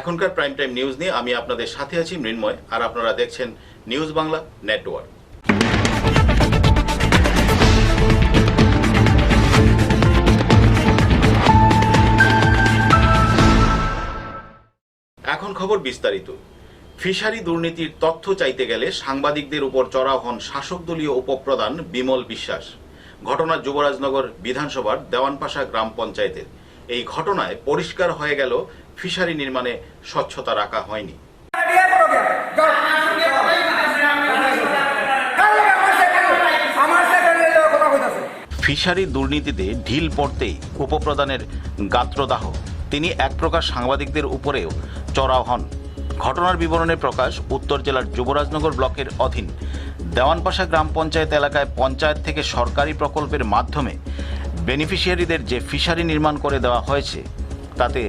এখনকার prime time news নিয়ে আমি আপনাদের সাথে আছি মৃন্ময়, আর আপনারা দেখছেন নিউজ বাংলা নেটওয়ার্ক। এখন খবর বিস্তারিত। ফিশারি দুর্নীতির তথ্য চাইতে গেলে সাংবাদিকদের উপর চড়াও হন শাসক দলীয় উপপ্রধান বিমল বিশ্বাস। ঘটনা যুবরাজনগর বিধানসভার দেওয়ানপাশা গ্রাম পঞ্চায়েতের। এই ঘটনায় পরিষ্কার হয়ে গেল ফিশারি নির্মাণে স্বচ্ছতা রাখা হয়নি। ফিশারি দুর্নীতিতে ঢিল পড়তেই উপপ্রধানের গাত্রদাহ। তিনি এক প্রকার সাংবাদিকদের উপরেও চড়াও হন। ঘটনার বিবরণে প্রকাশ, উত্তর জেলার যুবরাজনগর ব্লকের অধীন দেওয়ানপাশা গ্রাম পঞ্চায়েত এলাকায় পঞ্চায়েত থেকে সরকারি প্রকল্পের মাধ্যমে বেনিফিশিয়ারিদের যে ফিশারি নির্মাণ করে দেওয়া হয়েছে তাতে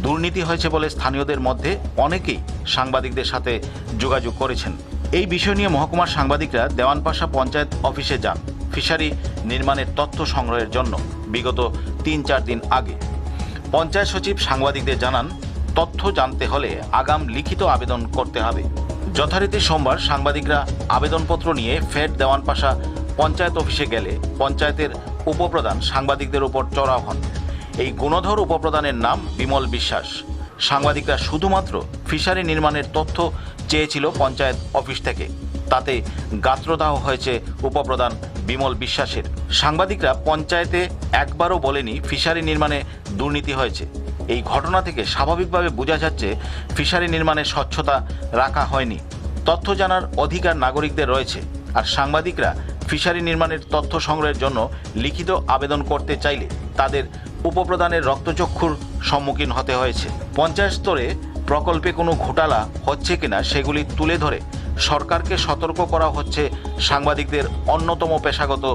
দুর্নীতি হয়েছে বলে স্থানীয়দের মধ্যে অনেকেই সাংবাদিকদের সাথে যোগাযোগ করেছেন। এই বিষয় নিয়ে মহকুমার সাংবাদিকরা দেওয়ানপাশা পঞ্চায়েত অফিসে যান ফিশারি নির্মাণের তথ্য সংগ্রহের জন্য বিগত ৩-৪ দিন আগে। পঞ্চায়েত সচিব সাংবাদিকদের জানান, তথ্য জানতে হলে আগাম লিখিত আবেদন করতে হবে। যথারীতি সোমবার সাংবাদিকরা আবেদনপত্র নিয়ে ফের দেওয়ানপাশা পঞ্চায়েত অফিসে গেলে পঞ্চায়েতের উপপ্রধান সাংবাদিকদের উপর চড়াও হন। এই গুণধর উপপ্রধানের নাম বিমল বিশ্বাস। সাংবাদিকরা শুধুমাত্র ফিশারি নির্মাণের তথ্য চেয়েছিল পঞ্চায়েত অফিস থেকে, তাতে গাত্রদাহ হয়েছে উপপ্রধান বিমল বিশ্বাসের। সাংবাদিকরা পঞ্চায়েতে একবারও বলেনি ফিশারি নির্মাণে দুর্নীতি হয়েছে। এই ঘটনা থেকে স্বাভাবিকভাবে বোঝা যাচ্ছে ফিশারি নির্মাণে স্বচ্ছতা রাখা হয়নি। তথ্য জানার অধিকার নাগরিকদের রয়েছে, আর সাংবাদিকরা ফিশারি নির্মাণের তথ্য সংগ্রহের জন্য লিখিত আবেদন করতে চাইলে তাদের উপপ্রধানের রক্তচক্ষুর সম্মুখীন হতে হয়েছে। পঞ্চায়েত স্তরে প্রকল্পে কোনো ঘোটালা হচ্ছে কিনা সেগুলি তুলে ধরে সরকারকে সতর্ক করা হচ্ছে সাংবাদিকদের অন্যতম পেশাগত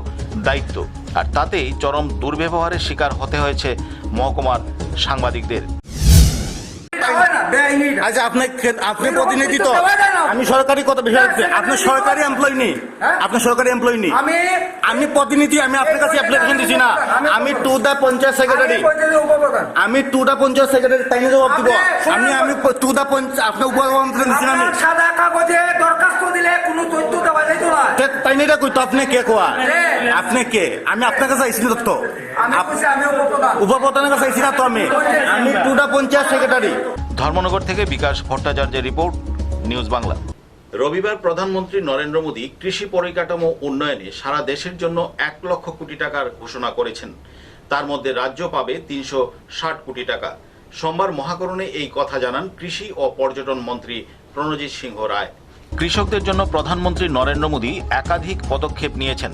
দায়িত্ব, আর তাতেই চরম দুর্ব্যবহারের শিকার হতে হয়েছে মহকুমার সাংবাদিকদের। আচ্ছা, আপনি প্রতিনিধি তো, আমি সরকারি কথা বিষয়, আপনি সরকারি এমপ্লয়ি নেই, আপনি সরকারি এমপ্লয়ি নেই, আমি প্রতিনিধি, আমি আপনার কাছে অ্যাপ্লিকেশন দিছি না, আমি টু দা পঞ্চায়েত সেক্রেটারি, আমি টু দা পঞ্চায়েত সেক্রেটারি, তাই জবাব দিব। আমি টু দা পঞ্চায়েত, আপনি উপপ্রধান দিছি না, আমি সাদা কাগজে দরখাস্ত দিলে কোনো তথ্য দেওয়া যাইত না, তাই না কই তো। আপনি কে কোয়া? আপনি কে? আমি আপনার কাছে আইছি তথ্য, উপপ্রধানের কাছে আইছি না তো। আমি to the panchayat secretary. Dharmanagar থেকে বিকাশ ভট্টাচার্যের রিপোর্ট, নিউজ বাংলা। রবিবার প্রধানমন্ত্রী নরেন্দ্র মোদী কৃষি পরিকাঠামো উন্নয়নে সারা দেশের জন্য ১ লক্ষ কোটি টাকার ঘোষণা করেছেন। তার মধ্যে রাজ্য পাবে ৩৬০ কোটি টাকা। সোমবার মহাকরণে এই কথা জানান কৃষি ও পর্যটন মন্ত্রী প্রণজিৎ সিংহ রায়। কৃষকদের জন্য প্রধানমন্ত্রী নরেন্দ্র মোদী একাধিক পদক্ষেপ নিয়েছেন।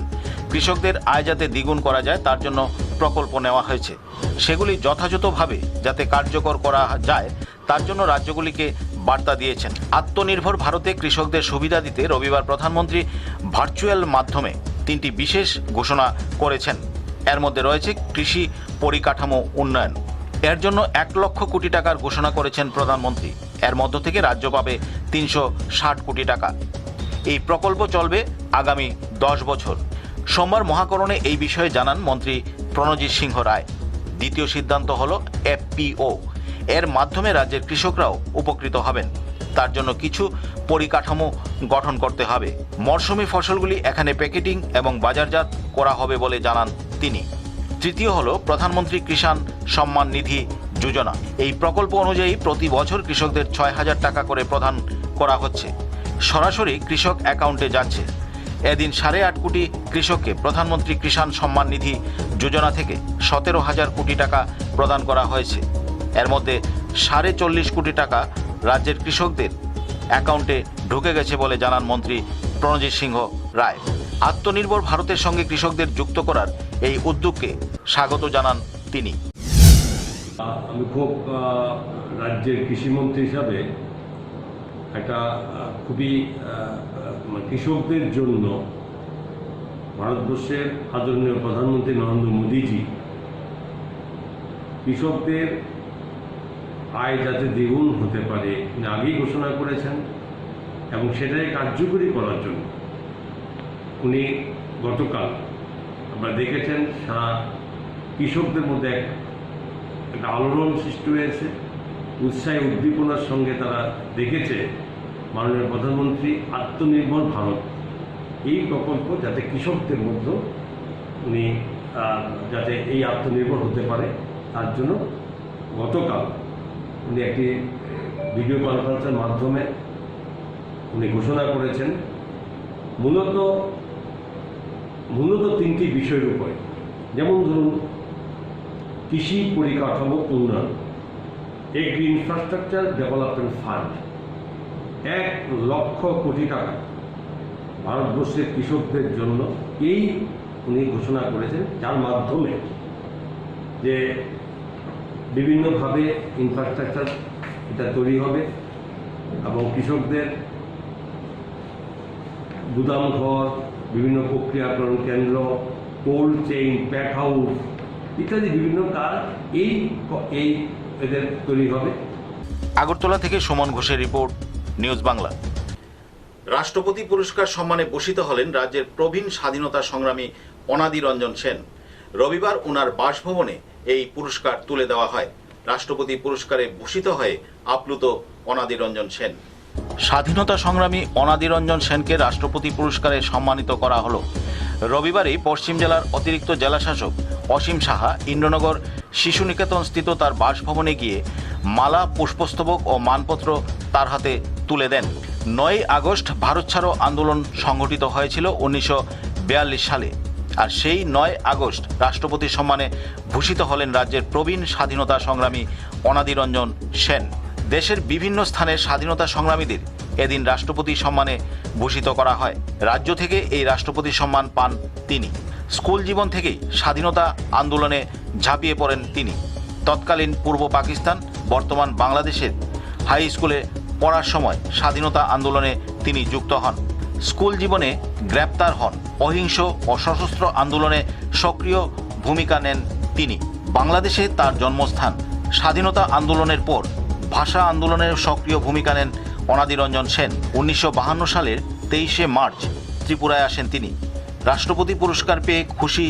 কৃষকদের আয় যাতে দ্বিগুণ করা যায় তার জন্য প্রকল্প নেওয়া হয়েছে। সেগুলি যথাযথভাবে যাতে কার্যকর করা যায় তার জন্য রাজ্যগুলিকে বার্তা দিয়েছেন। আত্মনির্ভর ভারতে কৃষকদের সুবিধা দিতে রবিবার প্রধানমন্ত্রী ভার্চুয়াল মাধ্যমে 3টি বিশেষ ঘোষণা করেছেন। এর মধ্যে রয়েছে কৃষি পরিকাঠামো উন্নয়ন। এর জন্য ১ লক্ষ কোটি টাকার ঘোষণা করেছেন প্রধানমন্ত্রী। এর মধ্য থেকে রাজ্য পাবে ৩৬০ কোটি টাকা। এই প্রকল্প চলবে আগামী 10 বছর। সোমবার মহাকরণে এই বিষয়ে জানান মন্ত্রী প্রণজিৎ সিংহ রায়। দ্বিতীয় সিদ্ধান্ত হল এফপিও। এর মাধ্যমে রাজ্যের কৃষকরাও উপকৃত হবেন। তার জন্য কিছু পরিকাঠামো গঠন করতে হবে। মরশুমি ফসলগুলি এখানে প্যাকেটিং এবং বাজারজাত করা হবে বলে জানান তিনি। তৃতীয় হল প্রধানমন্ত্রী কিষাণ সম্মান নিধি যোজনা। এই প্রকল্প অনুযায়ী প্রতি বছর কৃষকদের ৬,০০০ টাকা করে প্রদান করা হচ্ছে, সরাসরি কৃষক অ্যাকাউন্টে যাচ্ছে। এদিন ৮.৫ কোটি কৃষককে প্রধানমন্ত্রী কিষাণ সম্মান নিধি যোজনা থেকে ১৭,০০০ কোটি টাকা প্রদান করা হয়েছে। এর মধ্যে ৪৫ কোটি টাকা রাজ্যের কৃষকদের অ্যাকাউন্টে ঢুকে গেছে বলে জানান মন্ত্রী প্রণজিৎ সিংহ রায়। আত্মনির্ভর ভারতের সঙ্গে কৃষকদের যুক্ত করার এই উদ্যোগকে স্বাগত জানান তিনি। আমি খুব রাজ্যের কৃষিমন্ত্রী হিসাবে একটা খুবই কৃষকদের জন্য ভারতবর্ষের আদরণীয় প্রধানমন্ত্রী নরেন্দ্র মোদীজি কৃষকদের আয় যাতে দ্বিগুণ হতে পারে তিনি আগেই ঘোষণা করেছেন, এবং সেটাই কার্যকরী করার জন্য উনি গতকাল আপনারা দেখেছেন সারা কৃষকদের মধ্যে একটা আলোড়ন সৃষ্টি হয়েছে। উৎসাহ উদ্দীপনার সঙ্গে তারা দেখেছে মাননীয় প্রধানমন্ত্রী আত্মনির্ভর ভারত এই প্রকল্প যাতে কৃষকদের মধ্যে উনি যাতে এই আত্মনির্ভর হতে পারে তার জন্য গতকাল উনি একটি ভিডিও কনফারেন্সের মাধ্যমে উনি ঘোষণা করেছেন মূলত তিনটি বিষয়ের উপরে, যেমন ধরুন কৃষি পরিকাঠামো উন্নয়ন, এগ্রি ইনফ্রাস্ট্রাকচার ডেভেলপমেন্ট ফান্ড, 1,00,000 কোটি টাকা ভারতবর্ষের কৃষকদের জন্য এই উনি ঘোষণা করেছেন, যার মাধ্যমে যে বিভিন্নভাবে ইনফ্রাস্ট্রাকচার এটা তৈরি হবে এবং কৃষকদের গুদাম ঘর, বিভিন্ন প্রক্রিয়াকরণ কেন্দ্র, কোল্ড চেইন, প্যাক হাউস ইত্যাদি বিভিন্ন কাজ এই এদের তৈরি হবে। আগরতলা থেকে সুমন ঘোষের রিপোর্ট, নিউজ বাংলা। রাষ্ট্রপতি পুরস্কার সম্মানে ভূষিত হলেন রাজ্যের প্রবীণ স্বাধীনতা সংগ্রামী অনাদি রঞ্জন সেন। রবিবার ওনার বাসভবনে এই পুরস্কার তুলে দেওয়া হয়। রাষ্ট্রপতি পুরস্কারে ভূষিত হয়ে আপ্লুত অনাদি রঞ্জন সেন। স্বাধীনতা সংগ্রামী অনাদি রঞ্জন সেনকে রাষ্ট্রপতি পুরস্কারে সম্মানিত করা হলো। রবিবারই পশ্চিম জেলার অতিরিক্ত জেলাশাসক অসীম সাহা ইন্দ্রনগর শিশু নিকেতন স্থিত তার বাসভবনে গিয়ে মালা, পুষ্পস্তবক ও মানপত্র তার হাতে তুলে দেন। 9 আগস্ট ভারত ছাড়ো আন্দোলন সংগঠিত হয়েছিল 1942 সালে, আর সেই 9 আগস্ট রাষ্ট্রপতি সম্মানে ভূষিত হলেন রাজ্যের প্রবীণ স্বাধীনতা সংগ্রামী অনাদি রঞ্জন সেন। দেশের বিভিন্ন স্থানের স্বাধীনতা সংগ্রামীদের এদিন রাষ্ট্রপতি সম্মানে ভূষিত করা হয়। রাজ্য থেকে এই রাষ্ট্রপতি সম্মান পান তিনি। স্কুল জীবন থেকেই স্বাধীনতা আন্দোলনে ঝাঁপিয়ে পড়েন তিনি। তৎকালীন পূর্ব পাকিস্তান, বর্তমান বাংলাদেশের হাই স্কুলে পড়ার সময় স্বাধীনতা আন্দোলনে তিনি যুক্ত হন। স্কুল জীবনে গ্রেপ্তার হন। অহিংস ও সশস্ত্র আন্দোলনে সক্রিয় ভূমিকা নেন তিনি। বাংলাদেশে তার জন্মস্থান। স্বাধীনতা আন্দোলনের পর ভাষা আন্দোলনের সক্রিয় ভূমিকা নেন অনাদি রঞ্জন সেন। 1952 সালের 23শে মার্চ ত্রিপুরায় আসেন তিনি। রাষ্ট্রপতি পুরস্কার পেয়ে খুশি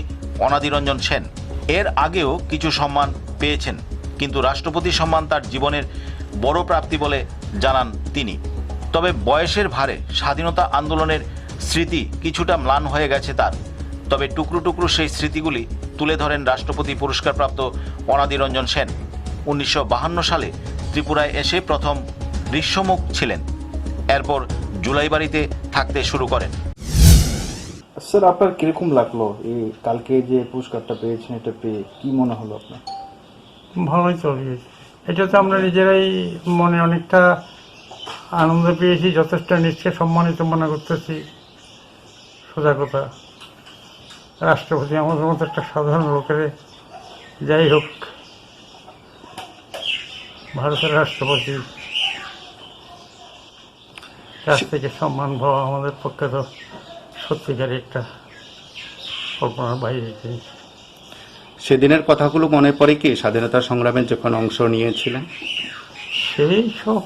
অনাদি রঞ্জন সেন। এর আগেও কিছু সম্মান পেয়েছেন, কিন্তু রাষ্ট্রপতি সম্মান তার জীবনের বড় প্রাপ্তি বলে জানান তিনি। তবে বয়সের ভারে স্বাধীনতা আন্দোলনের স্মৃতি কিছুটা ম্লান হয়ে গেছে তার। তবে টুকরো টুকরো সেই স্মৃতিগুলি তুলে ধরেন রাষ্ট্রপতি পুরস্কারপ্রাপ্ত অনাদি রঞ্জন সেন। 1952 সালে ত্রিপুরায় এসে প্রথম গ্রীষ্মমুখ ছিলেন। এরপর জুলাইবাড়িতে থাকতে শুরু করেন। স্যার, আপনার কিরকম লাগলো এই কালকে যে পুরস্কারটা পেয়েছেন, এটা পেয়ে কি মনে হলো আপনার? ভালোই চলে গেছে। এটা তো আমরা নিজেরাই মনে অনেকটা আনন্দ পেয়েছি, যথেষ্ট নিজকে সম্মানিত মনে করতেছি। সোজা কথা, রাষ্ট্রপতি আমাদের মতো একটা সাধারণ লোকের, যাই হোক ভারতের রাষ্ট্রপতি কাছ থেকে সম্মান পাওয়া আমাদের পক্ষে তো সত্যিকারই একটা কল্পনার বাইরে জিনিস। সেদিনের কথাগুলো মনে পড়ে কি, স্বাধীনতা সংগ্রামে যখন অংশ নিয়েছিলেন? সেই সব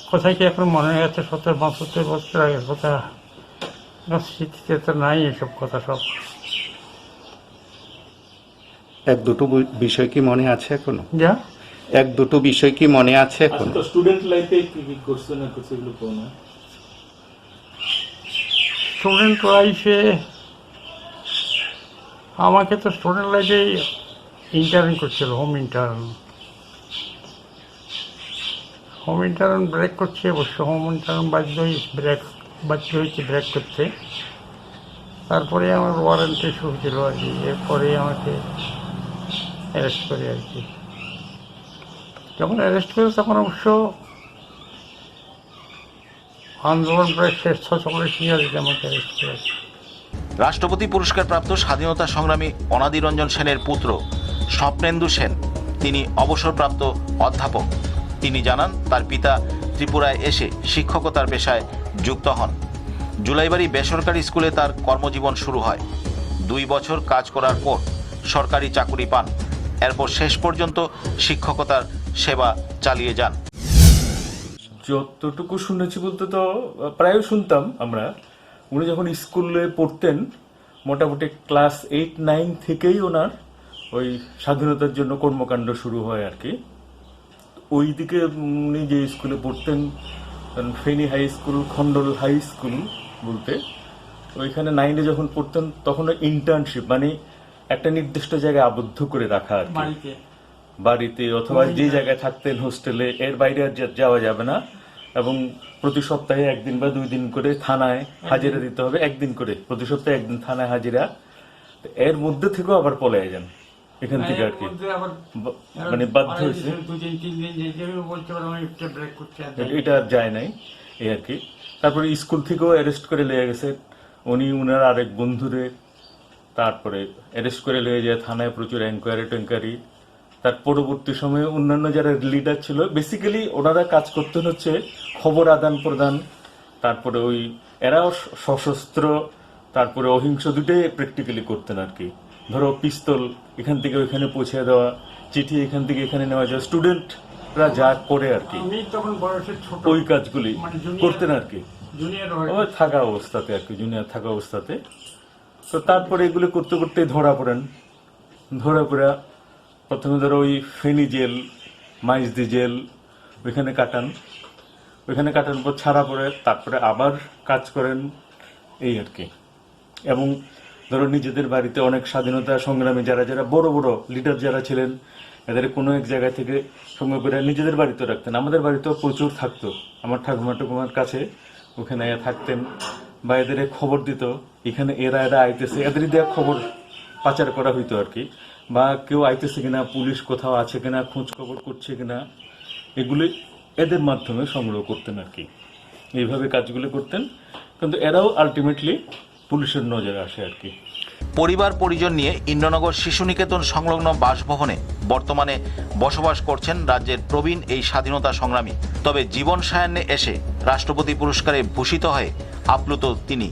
কথা কি এখন মনে গেছে? 70-75 বছর আগের কথা, স্মৃতিতে তো নাই এসব কথা সব। এক দুটো বিষয় কি মনে আছে এখনো? যা এক দুটো বিষয় কি মনে আছে এখন? স্টুডেন্ট লাইফে কি কি করছে না করছে এগুলো কোন? স্টুডেন্ট লাইফে আমাকে তো স্টুডেন্ট লাইফে ইন্টার্ন করছিল, হোম ইন্টার্ন ব্রেক করছে। অবশ্য হোম ইন্টার্ন বাধ্য হয়েছে ব্রেক করতে। তারপরে আমার ওয়ারেন্ট ইস্যু হয়েছিল আর কি। এরপরে আমাকে অ্যারেস্ট করে আর কি। যখন অ্যারেস্ট করে তখন অবশ্য আন্দোলন প্রায় শেষ 46 ইয়ারে আমাকে অ্যারেস্ট করে। রাষ্ট্রপতি পুরস্কারপ্রাপ্ত স্বাধীনতা সংগ্রামী অনাদি রঞ্জন সেনের পুত্র স্বপ্নেন্দু সেন, তিনি অবসরপ্রাপ্ত অধ্যাপক। তিনি জানান তার পিতা ত্রিপুরায় এসে শিক্ষকতার পেশায় যুক্ত হন। জুলাইবাড়ি বেসরকারি স্কুলে তার কর্মজীবন শুরু হয়। 2 বছর কাজ করার পর সরকারি চাকুরি পান। এরপর শেষ পর্যন্ত শিক্ষকতার সেবা চালিয়ে যান। যতটুকু শুনেছি বলতে তো প্রায় শুনতাম আমরা, উনি যখন স্কুলে পড়তেন মোটামুটি ক্লাস 8-9 থেকেই ওনার ওই স্বাধীনতার জন্য কর্মকাণ্ড শুরু হয় আর কি। ওই দিকে উনি যে স্কুলে পড়তেন, Feni high school, Khandal high school বলতে, ওইখানে 9-এ যখন পড়তেন তখন ইন্টার্নশিপ মানে একটা নির্দিষ্ট জায়গায় আবদ্ধ করে রাখা আর কি, বাড়িতে অথবা যে জায়গায় থাকতেন হোস্টেলে, এর বাইরে আর যাওয়া যাবে না, এবং প্রতি সপ্তাহে 1 দিন বা 2 দিন করে থানায় হাজিরা দিতে হবে, 1 দিন করে প্রতি সপ্তাহে 1 দিন থানায় হাজিরা। এর মধ্যে থেকেও আবার পলায় যান এখান থেকে আর কি, মানে বাধ্য হয়েছে, এটা আর যায় নাই এই আর কি। তারপরে স্কুল থেকেও অ্যারেস্ট করে লিয়ে গেছে উনি উনার আরেক বন্ধুরে, তারপরে অ্যারেস্ট করে লিয়ে যায় থানায়, প্রচুর এনকোয়ারি। তার পরবর্তী সময়ে অন্যান্য যারা লিডার ছিল, বেসিক্যালি ওনারা কাজ করতেন হচ্ছে খবর আদান প্রদান, তারপরে ওই এরাও সশস্ত্র, তারপরে অহিংস, দুটোই প্র্যাকটিক্যালি করতেন আর কি। ধরো পিস্তল এখান থেকে ওইখানে পৌঁছে দেওয়া, চিঠি এখান থেকে এখানে নেওয়া যায়, স্টুডেন্টরা যা করে আর কি ওই কাজগুলি করতেন আর কি, ওই থাকা অবস্থাতে আর কি, জুনিয়র থাকা অবস্থাতে। তো তারপরে এগুলো করতে করতে ধরা পড়ে প্রথমে ধরো ওই ফেনী জেল, মাইজদি জেল, ওইখানে কাটান পর ছাড়া পড়ে, তারপরে আবার কাজ করেন এই আর কি। এবং ধরো নিজেদের বাড়িতে অনেক স্বাধীনতা সংগ্রামী যারা বড় বড় লিডার যারা ছিলেন, এদের কোনো এক জায়গা থেকে সঙ্গে করে নিজেদের বাড়িতে রাখতেন। আমাদের বাড়িতেও প্রচুর থাকতো, আমার ঠাকুমার কাছে ওখানে থাকতেন, বা এদের খবর দিত এখানে এরা আইতেছে, এদের দেওয়া খবর পাচার করা হইতো আর কি, বা কেউ আইতেছে কিনা, পুলিশ কোথাও আছে কিনা, খোঁজ খবর করছে কিনা, এগুলি এদের মাধ্যমে সংগ্রহ করতেন আর কি। এইভাবে কাজগুলো করতেন, কিন্তু এরাও আলটিমেটলি পুলিশের নজরে আসে আর কি। পরিবার পরিজন নিয়ে ইন্দ্রনগর শিশু নিকেতন সংলগ্ন বাসভবনে বর্তমানে বসবাস করছেন রাজ্যের প্রবীণ এই স্বাধীনতা সংগ্রামী। তবে জীবন সায়ান্নে এসে রাষ্ট্রপতি পুরস্কারে ভূষিত হয়ে আপ্লুত তিনি।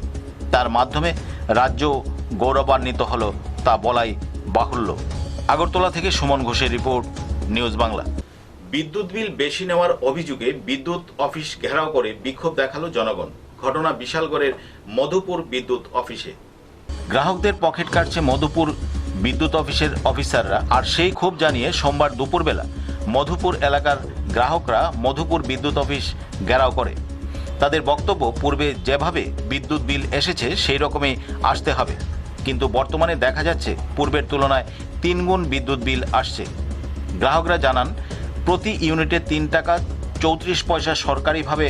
তার মাধ্যমে রাজ্য গৌরবান্বিত হল তা বলাই বাহুল্য। আগরতলা থেকে সুমন ঘোষের রিপোর্ট, নিউজ বাংলা। বিদ্যুৎ বিল বেশি নেওয়ার অভিযোগে বিদ্যুৎ অফিস ঘেরাও করে বিক্ষোভ দেখালো জনগণ। ঘটনা বিশালগড়ের মধুপুর বিদ্যুৎ অফিসে। গ্রাহকদের পকেট কাটছে মধুপুর বিদ্যুৎ অফিসের অফিসাররা, আর সেই ক্ষোভ জানিয়ে সোমবার দুপুরবেলা মধুপুর এলাকার গ্রাহকরা মধুপুর বিদ্যুৎ অফিস ঘেরাও করে। তাদের বক্তব্য, পূর্বে যেভাবে বিদ্যুৎ বিল এসেছে সেই রকমই আসতে হবে, কিন্তু বর্তমানে দেখা যাচ্ছে পূর্বের তুলনায় 3 গুণ বিদ্যুৎ বিল আসছে। গ্রাহকরা জানান, প্রতি ইউনিটে 3 টাকা 34 পয়সা সরকারিভাবে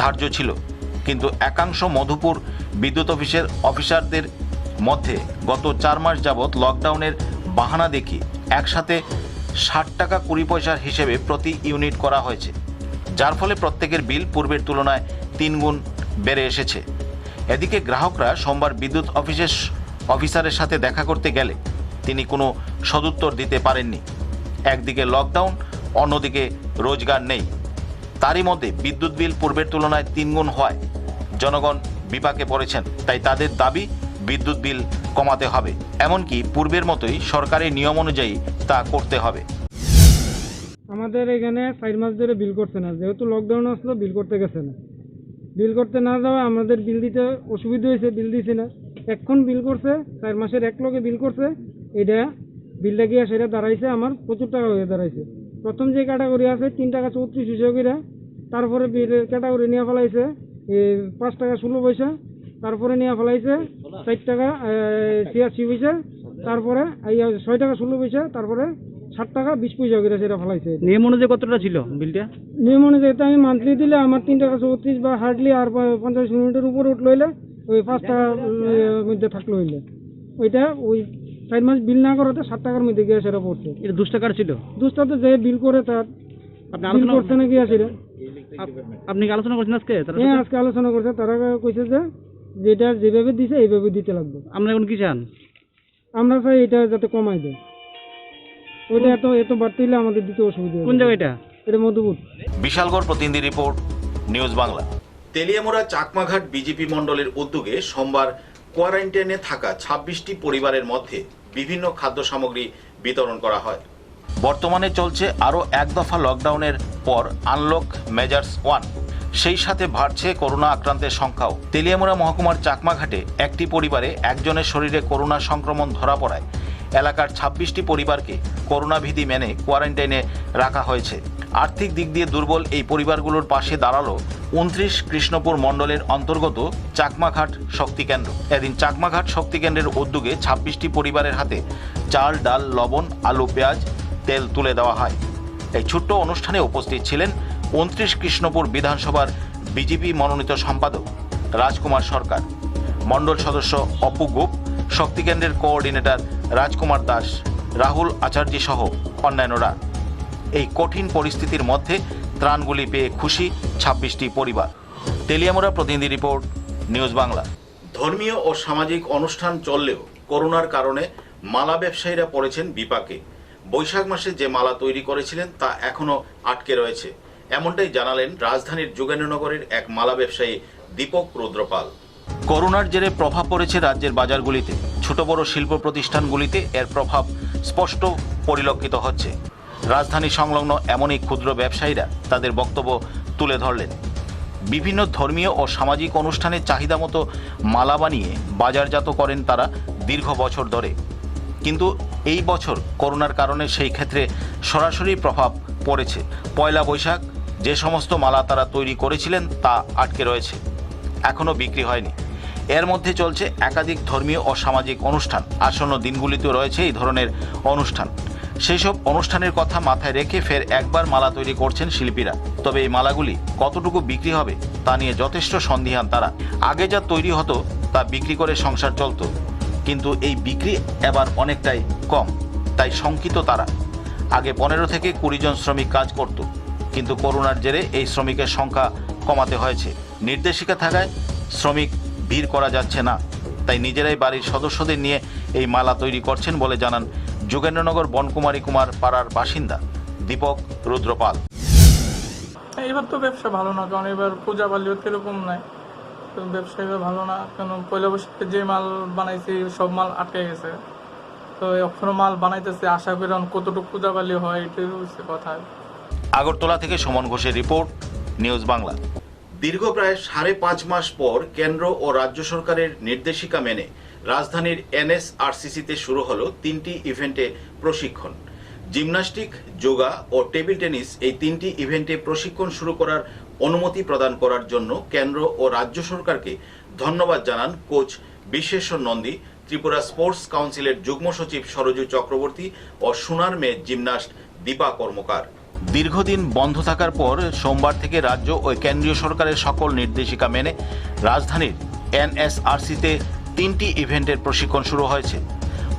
ধার্য ছিল, কিন্তু একাংশ মধুপুর বিদ্যুৎ অফিসের অফিসারদের মধ্যে গত 4 মাস যাবৎ লকডাউনের বাহানা দেখিয়ে একসাথে 60 টাকা 20 পয়সার হিসেবে প্রতি ইউনিট করা হয়েছে, যার ফলে প্রত্যেকের বিল পূর্বের তুলনায় 3 গুণ বেড়ে এসেছে। এদিকে গ্রাহকরা সোমবার বিদ্যুৎ অফিসারের সাথে দেখা করতে গেলে তিনি কোনো সদুত্তর দিতে পারেননি। একদিকে লকডাউন, অন্যদিকে রোজগার নেই। তারই মধ্যে বিদ্যুৎ বিল পূর্বের তুলনায় 3 গুণ হওয়ায় জনগণ বিপাকে পড়েছেন। তাই তাদের দাবি বিদ্যুৎ বিল কমাতে হবে, এমনকি পূর্বের মতোই সরকারের নিয়ম অনুযায়ী তা করতে হবে। আমাদের এখানে 4 মাস ধরে বিল করছে না, যেহেতু লকডাউন আসলো বিল করতে গেছে না। বিল করতে না যাওয়া আমাদের বিল দিতে অসুবিধা হয়েছে, বিল দিছে না। এখন বিল করছে 4 মাসের এক লগে বিল করছে, এটা বিলটা গিয়ে সেটা দাঁড়াইছে আমার প্রচুর টাকা হয়ে দাঁড়াইছে। প্রথম যে ক্যাটাগরি আছে 3 টাকা 34 পয়সা করে, তারপরে ক্যাটাগরি নিয়ে ফেলাইছে 5 টাকা 16 পয়সা, তারপরে নিয়ে ফেলাইছে 4 টাকা 86 পয়সা, তারপরে 6 টাকা 16 পয়সা, তারপরে 60 টাকা 20 পয়সা করে সেটা ফেলাইছে। নিয়ম অনুযায়ী কতটা ছিল বিলটা? নিয়ম অনুযায়ী আমি মান্থলি দিলে আমার 3 টাকা 34 বা হার্ডলি আর 50 মিনিটের উপরে উঠলো হইলে ওই 5 টাকার মধ্যে থাকলো হইলে ওইটা ওই 4 মাস বিল না করাতে 7 টাকার মধ্যে গিয়ে সেটা পড়ছে। এটা 2 টাকার ছিল? 2 টাকা যে বিল করে তার বিল করছে না গিয়া সেটা। আপনি কি আলোচনা করছেন আজকে? হ্যাঁ, আজকে আলোচনা করছে। তারা কইছে যে যেটা যেভাবে দিছে এইভাবে দিতে লাগবে। আমরা এখন কি চান? আমরা চাই এটা যাতে কমাই দেয়, ওইটা এত বাড়তে হলে আমাদের দিতে অসুবিধা। কোন জায়গাটা? এটা মধুপুর। বিশালগড় প্রতিনিধি report, news Bangla. Teliamura Chakmaghat BJP মণ্ডলের উদ্যোগে সোমবার কোয়ারেন্টাইনে থাকা 26টি পরিবারের মধ্যে বিভিন্ন খাদ্য সামগ্রী বিতরণ করা হয়। বর্তমানে চলছে আরও 1 দফা লকডাউনের পর আনলক মেজার্স 1, সেই সাথে বাড়ছে করোনা আক্রান্তের সংখ্যাও। তেলিয়ামুড়া মহকুমার চাকমাঘাটে একটি পরিবারে একজনের শরীরে করোনা সংক্রমণ ধরা পড়ায় এলাকার ২৬টি পরিবারকে করোনা বিধি মেনে কোয়ারেন্টাইনে রাখা হয়েছে। আর্থিক দিক দিয়ে দুর্বল এই পরিবারগুলোর পাশে দাঁড়ালো ২৯ কৃষ্ণপুর মণ্ডলের অন্তর্গত চাকমাঘাট শক্তিকেন্দ্র। এদিন চাকমাঘাট শক্তিকেন্দ্রের উদ্যোগে ২৬টি পরিবারের হাতে চাল, ডাল, লবণ, আলু, পেঁয়াজ, তেল তুলে দেওয়া হয়। এই ছোট্ট অনুষ্ঠানে উপস্থিত ছিলেন ২৯ কৃষ্ণপুর বিধানসভার বিজেপি মনোনীত সম্পাদক রাজকুমার সরকার, মণ্ডল সদস্য অপু গোপ, শক্তিকেন্দ্রের কোঅর্ডিনেটর রাজকুমার দাস, রাহুল আচার্য সহ অন্যান্যরা। এই কঠিন পরিস্থিতির মধ্যে ত্রাণগুলি পেয়ে খুশি ২৬টি পরিবার। তেলিয়ামুড়া প্রতিনিধি রিপোর্ট, নিউজ বাংলা। ধর্মীয় ও সামাজিক অনুষ্ঠান চললেও করোনার কারণে মালা ব্যবসায়ীরা পড়েছেন বিপাকে। বৈশাখ মাসে যে মালা তৈরি করেছিলেন তা এখনও আটকে রয়েছে, এমনটাই জানালেন রাজধানীর যোগেন্দ্রনগরের এক মালা ব্যবসায়ী দীপক রুদ্রপাল। করোনার জেরে প্রভাব পড়েছে রাজ্যের বাজারগুলিতে। ছোট বড় শিল্প প্রতিষ্ঠানগুলিতে এর প্রভাব স্পষ্ট পরিলক্ষিত হচ্ছে। রাজধানী সংলগ্ন এমনই ক্ষুদ্র ব্যবসায়ীরা তাদের বক্তব্য তুলে ধরলেন। বিভিন্ন ধর্মীয় ও সামাজিক অনুষ্ঠানের চাহিদা মতো মালা বানিয়ে বাজারজাত করেন তারা দীর্ঘ বছর ধরে, কিন্তু এই বছর করোনার কারণে সেই ক্ষেত্রে সরাসরি প্রভাব পড়েছে। পয়লা বৈশাখ যে সমস্ত মালা তারা তৈরি করেছিলেন তা আটকে রয়েছে, এখনও বিক্রি হয়নি। এর মধ্যে চলছে একাধিক ধর্মীয় ও সামাজিক অনুষ্ঠান। আসন্ন দিনগুলিতেও রয়েছে এই ধরনের অনুষ্ঠান। সেই সব অনুষ্ঠানের কথা মাথায় রেখে ফের একবার মালা তৈরি করছেন শিল্পীরা। তবে এই মালাগুলি কতটুকু বিক্রি হবে তা নিয়ে যথেষ্ট সন্দিহান তারা। আগে যা তৈরি হতো তা বিক্রি করে সংসার চলত, কিন্তু এই বিক্রি এবার অনেকটাই কম, তাই শঙ্কিত তারা। আগে ১৫ থেকে ২০ জন শ্রমিক কাজ করত, কিন্তু করোনার জেরে এই শ্রমিকের সংখ্যা কমাতে হয়েছে। নির্দেশিকা থাকায় শ্রমিক ভিড় করা যাচ্ছে না, তাই নিজেরাই বাড়ির সদস্যদের নিয়ে এই মালা তৈরি করছেন বলে জানান যোগেন্দ্রনগর বনকুমারী কুমার পাড়ার বাসিন্দা দীপক রুদ্রপাল। এবার তো ব্যবসা ভালো না, কারণ এবার পূজা বালিও এরকম নাই, তো ব্যবসা এবার ভালো না। কারণ পয়লা বৈশাখে যে মাল বানাইছি সব মাল আটকে গেছে, তো এখনো মাল বানাইতেছে, আশা করি কতটুকু পূজা বালি হয় এটাই হচ্ছে কথা। আগরতলা থেকে সুমন ঘোষের রিপোর্ট, নিউজ বাংলা। দীর্ঘ প্রায় ৫.৫ মাস পর কেন্দ্র ও রাজ্য সরকারের নির্দেশিকা মেনে রাজধানীর NSRCC-তে শুরু হলো 3টি ইভেন্টে প্রশিক্ষণ। জিমন্যাস্টিক, যোগা ও টেবিল টেনিস, এই 3টি ইভেন্টে প্রশিক্ষণ শুরু করার অনুমতি প্রদান করার জন্য কেন্দ্র ও রাজ্য সরকারকে ধন্যবাদ জানান কোচ বিশ্বেশ্বর নন্দী, ত্রিপুরা স্পোর্টস কাউন্সিলের যুগ্ম সচিব সরজু চক্রবর্তী ও সোনার মেয়ে জিমন্যাস্ট দীপা কর্মকার। দীর্ঘদিন বন্ধ থাকার পর সোমবার থেকে রাজ্য ও কেন্দ্রীয় সরকারের সকল নির্দেশিকা মেনে রাজধানীর NSRC-তে 3টি ইভেন্টের প্রশিক্ষণ শুরু হয়েছে।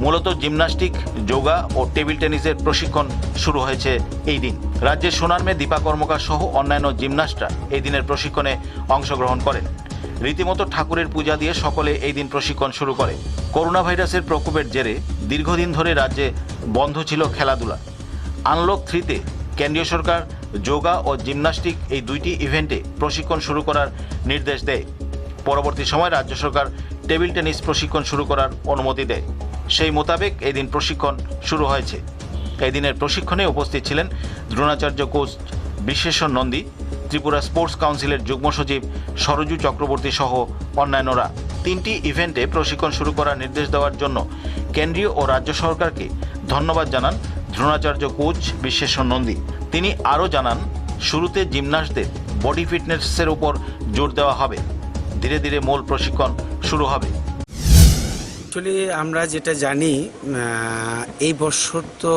মূলত জিমন্যাস্টিক, যোগা ও টেবিল টেনিসের প্রশিক্ষণ শুরু হয়েছে এই দিন। রাজ্যের সোনার মেয়ে দীপা কর্মকার সহ অন্যান্য জিমন্যাস্টরা এই দিনের প্রশিক্ষণে অংশগ্রহণ করেন। রীতিমতো ঠাকুরের পূজা দিয়ে সকলে এই দিন প্রশিক্ষণ শুরু করে। করোনা ভাইরাসের প্রকোপের জেরে দীর্ঘদিন ধরে রাজ্যে বন্ধ ছিল খেলাধুলা। আনলক 3-তে কেন্দ্রীয় সরকার যোগা ও জিমন্যাস্টিক এই 2টি ইভেন্টে প্রশিক্ষণ শুরু করার নির্দেশ দেয়। পরবর্তী সময় রাজ্য সরকার টেবিল টেনিস প্রশিক্ষণ শুরু করার অনুমতি দেয়। সেই মোতাবেক এই দিন প্রশিক্ষণ শুরু হয়েছে। এই দিনের প্রশিক্ষণে উপস্থিত ছিলেন দ্রোণাচার্য কোচ বিশ্বেশ্বর নন্দী, ত্রিপুরা স্পোর্টস কাউন্সিলের যুগ্ম সচিব সরজু চক্রবর্তী সহ অন্যান্যরা। 3টি ইভেন্টে প্রশিক্ষণ শুরু করার নির্দেশ দেওয়ার জন্য কেন্দ্রীয় ও রাজ্য সরকারকে ধন্যবাদ জানান দ্রোণাচার্য কোচ বিশ্বেশ্বর নন্দী। তিনি আরও জানান, শুরুতে জিমন্যাস্টদের বডি ফিটনেসের উপর জোর দেওয়া হবে, ধীরে ধীরে মূল প্রশিক্ষণ শুরু হবে। অ্যাকচুয়ালি আমরা যেটা জানি, এই বছর তো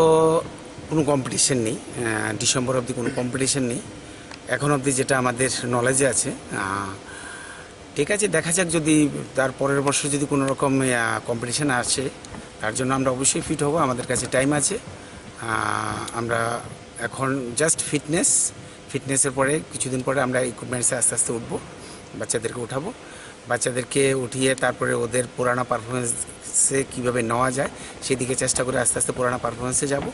কোনো কম্পিটিশন নেই, ডিসেম্বর অবধি কোনো কম্পিটিশন নেই এখন অবধি, যেটা আমাদের নলেজে আছে। ঠিক আছে, দেখা যাক, যদি তার পরের বছর যদি কোনো রকম কম্পিটিশান আসে, তার জন্য আমরা অবশ্যই ফিট হব, আমাদের কাছে টাইম আছে। আমরা এখন জাস্ট ফিটনেসের পরে কিছুদিন পরে আমরা ইকুইপমেন্টসে আস্তে আস্তে উঠবো, বাচ্চাদেরকে উঠাবো, বাচ্চাদেরকে উঠিয়ে তারপরে ওদের পুরানা পারফরমেন্সে কীভাবে নেওয়া যায় সেদিকে চেষ্টা করে আস্তে আস্তে পুরানা পারফরমেন্সে যাব।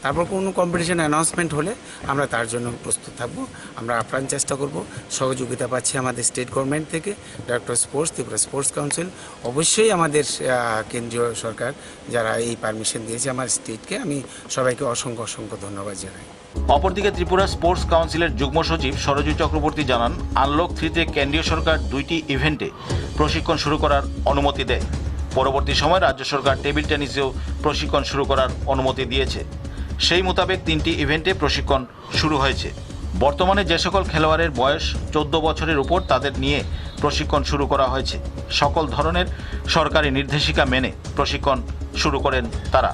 তারপর কোনো কম্পিটিশন অ্যানাউন্সমেন্ট হলে আমরা তার জন্য প্রস্তুত থাকব। আমরা আপ্রাণ চেষ্টা করব। সহযোগিতা পাচ্ছি আমাদের স্টেট গভর্নমেন্ট থেকে, director sports, Tripura sports council, অবশ্যই আমাদের কেন্দ্রীয় সরকার যারা এই পারমিশন দিয়েছে আমার স্টেটকে, আমি সবাইকে অসংখ্য অসংখ্য ধন্যবাদ জানাই। অপরদিকে ত্রিপুরা স্পোর্টস কাউন্সিলের যুগ্ম সচিব সরজু চক্রবর্তী জানান, আনলক 3-তে কেন্দ্রীয় সরকার 2টি ইভেন্টে প্রশিক্ষণ শুরু করার অনুমতি দেয়। পরবর্তী সময় রাজ্য সরকার টেবিল টেনিসেও প্রশিক্ষণ শুরু করার অনুমতি দিয়েছে। সেই মোতাবেক 3টি ইভেন্টে প্রশিক্ষণ শুরু হয়েছে। বর্তমানে যে সকল খেলোয়াড়ের বয়স 14 বছরের উপর তাদের নিয়ে প্রশিক্ষণ শুরু করা হয়েছে। সকল ধরনের সরকারি নির্দেশিকা মেনে প্রশিক্ষণ শুরু করেন তারা।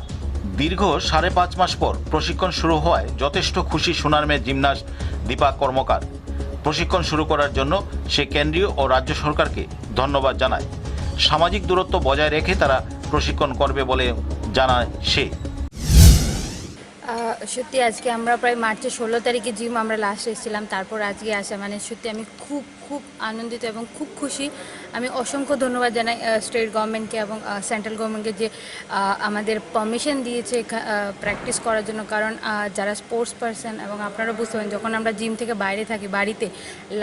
দীর্ঘ 5.5 মাস পর প্রশিক্ষণ শুরু হওয়ায় যথেষ্ট খুশি সোনার মেয়ে জিমন্যাস্ট দীপা কর্মকার। প্রশিক্ষণ শুরু করার জন্য সে কেন্দ্রীয় ও রাজ্য সরকারকে ধন্যবাদ জানায়। সামাজিক দূরত্ব বজায় রেখে তারা প্রশিক্ষণ করবে বলে জানায় সে। সত্যি আজকে আমরা প্রায় মার্চের 16 তারিখে জিম আমরা লাস্ট এসেছিলাম, তারপর আজকে আসা মানে সত্যি আমি খুব আনন্দিত এবং খুব খুশি। আমি অসংখ্য ধন্যবাদ জানাই স্টেট গভর্নমেন্টকে এবং সেন্ট্রাল গভর্নমেন্টকে যে আমাদের পারমিশন দিয়েছে প্র্যাকটিস করার জন্য। কারণ যারা স্পোর্টস পারসন এবং আপনারা বুঝতে পারেন, যখন আমরা জিম থেকে বাইরে থাকি, বাড়িতে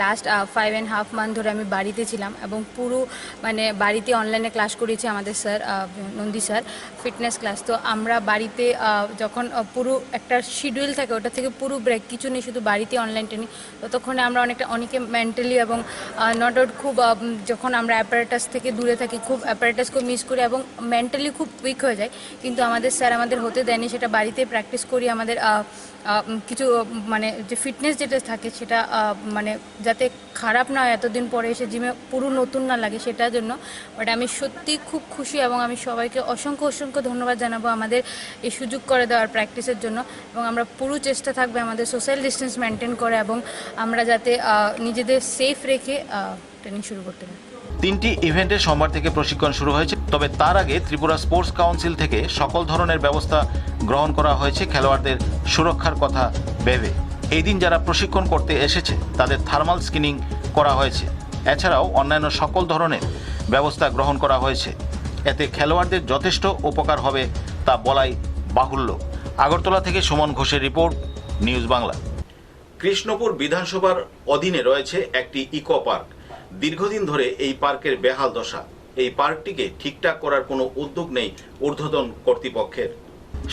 লাস্ট 5.5 মান্থ ধরে আমি বাড়িতে ছিলাম এবং পুরো মানে বাড়িতে অনলাইনে ক্লাস করেছি আমাদের sir Nandi sir fitness class. তো আমরা বাড়িতে যখন পুরো একটা শিডিউল থাকে ওটা থেকে পুরো ব্রেক কিছু নেই, শুধু বাড়িতে অনলাইন ট্রেনিং। ততক্ষণে আমরা অনেকে মেন্টালি এবং নট আউট খুব যখন আমরা অ্যাপারেটাস থেকে দূরে থাকি খুব অ্যাপারেটাসকে মিস করি এবং মেন্টালি খুব উইক হয়ে যায়। কিন্তু আমাদের স্যার আমাদের হতে দেয়নি, সেটা বাড়িতে প্র্যাকটিস করি। আমাদের কিছু মানে যে ফিটনেস যেটা থাকে সেটা মানে যাতে খারাপ না হয়, এতদিন পরে এসে জিমে পুরো নতুন না লাগে সেটার জন্য। বাট আমি সত্যি খুব খুশি এবং আমি সবাইকে অসংখ্য ধন্যবাদ জানাবো আমাদের এই সুযোগ করে দেওয়ার প্র্যাকটিসের জন্য। এবং আমরা পুরো চেষ্টা থাকবে আমাদের সোশ্যাল ডিস্টেন্স মেনটেন করে এবং আমরা যাতে নিজেদের সেফ রেখে ট্রেনিং শুরু করতে পারি। 3টি ইভেন্টে সোমবার থেকে প্রশিক্ষণ শুরু হয়েছে। তবে তার আগে ত্রিপুরা স্পোর্টস কাউন্সিল থেকে সকল ধরনের ব্যবস্থা গ্রহণ করা হয়েছে খেলোয়াড়দের সুরক্ষার কথা ভেবে। এই দিন যারা প্রশিক্ষণ করতে এসেছে তাদের থার্মাল স্ক্রিনিং করা হয়েছে। এছাড়াও অন্যান্য সকল ধরনের ব্যবস্থা গ্রহণ করা হয়েছে। এতে খেলোয়াড়দের যথেষ্ট উপকার হবে তা বলাই বাহুল্য। আগরতলা থেকে সুমন ঘোষের রিপোর্ট, নিউজ বাংলা। কৃষ্ণপুর বিধানসভার অধীনে রয়েছে একটি ইকো পার্ক। দীর্ঘদিন ধরে এই পার্কের বেহাল দশা। এই পার্কটিকে ঠিকঠাক করার কোনো উদ্যোগ নেই ঊর্ধ্বতন কর্তৃপক্ষের।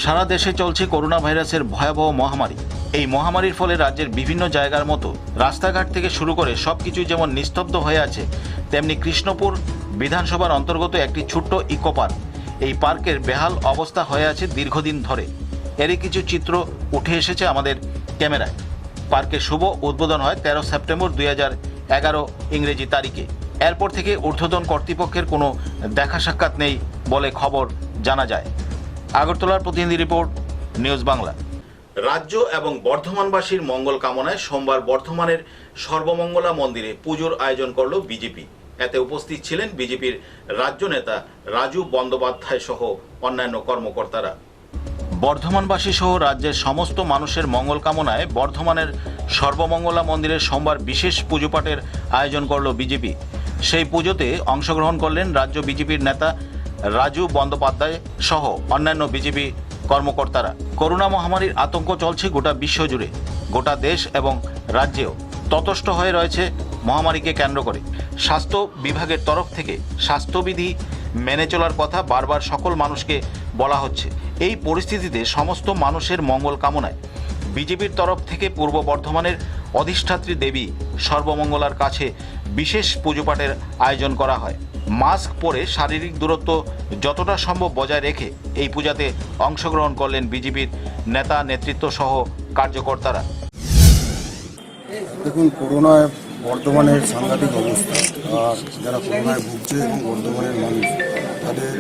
সারা দেশে চলছে করোনা ভাইরাসের ভয়াবহ মহামারী। এই মহামারীর ফলে রাজ্যের বিভিন্ন জায়গার মতো রাস্তাঘাট থেকে শুরু করে সবকিছু যেমন নিস্তব্ধ হয়ে আছে, তেমনি কৃষ্ণপুর বিধানসভার অন্তর্গত একটি ছোট্ট ইকো পার্ক। এই পার্কের বেহাল অবস্থা হয়ে আছে দীর্ঘদিন ধরে। এরই কিছু চিত্র উঠে এসেছে আমাদের ক্যামেরায়। পার্কের শুভ উদ্বোধন হয় 13 সেপ্টেম্বর 2011 ইংরেজি তারিখে। এরপর থেকে ঊর্ধ্বতন কর্তৃপক্ষের কোনো দেখা সাক্ষাৎ নেই বলে খবর জানা যায়। আগরতলার প্রতিনিধি রিপোর্ট, নিউজ বাংলা। রাজ্য এবং বর্ধমানবাসীর মঙ্গল কামনায় সোমবার বর্ধমানের সর্বমঙ্গলা মন্দিরে পুজোর আয়োজন করল বিজেপি। এতে উপস্থিত ছিলেন বিজেপির রাজ্য নেতা রাজু বন্দ্যোপাধ্যায় সহ অন্যান্য কর্মকর্তারা। বর্ধমানবাসী সহ রাজ্যের সমস্ত মানুষের মঙ্গল কামনায় বর্ধমানের সর্বমঙ্গলা মন্দিরে সোমবার বিশেষ পুজোপাঠের আয়োজন করল বিজেপি। সেই পুজোতে অংশগ্রহণ করলেন রাজ্য বিজেপির নেতা রাজু বন্দ্যোপাধ্যায় সহ অন্যান্য বিজেপি কর্মকর্তারা। করোনা মহামারীর আতঙ্ক চলছে গোটা বিশ্বজুড়ে। গোটা দেশ এবং রাজ্যেও ততস্থ হয়ে রয়েছে মহামারীকে কেন্দ্র করে। স্বাস্থ্য বিভাগের তরফ থেকে স্বাস্থ্যবিধি মেনে চলার কথা বারবার সকল মানুষকে বলা হচ্ছে। এই পরিস্থিতিতে সমস্ত মানুষের মঙ্গল কামনায় বিজেপির তরফ থেকে পূর্ব বর্ধমানের অধিষ্ঠাত্রী দেবী সর্বমঙ্গলার কাছে বিশেষ পুজোপাঠের আয়োজন করা হয়। মাস্ক পরে শারীরিক দূরত্ব যতটা সম্ভব বজায় রেখে এই পূজাতে অংশগ্রহণ করলেন বিজেপির নেতা নেতৃত্ব সহ কার্যকর্তারা। দেখুন, করোনায় বর্ধমানের সাংঘাতিক অবস্থা। আর যারা করোনায় ভুগছে এবং বর্ধমানের মানুষ তাদের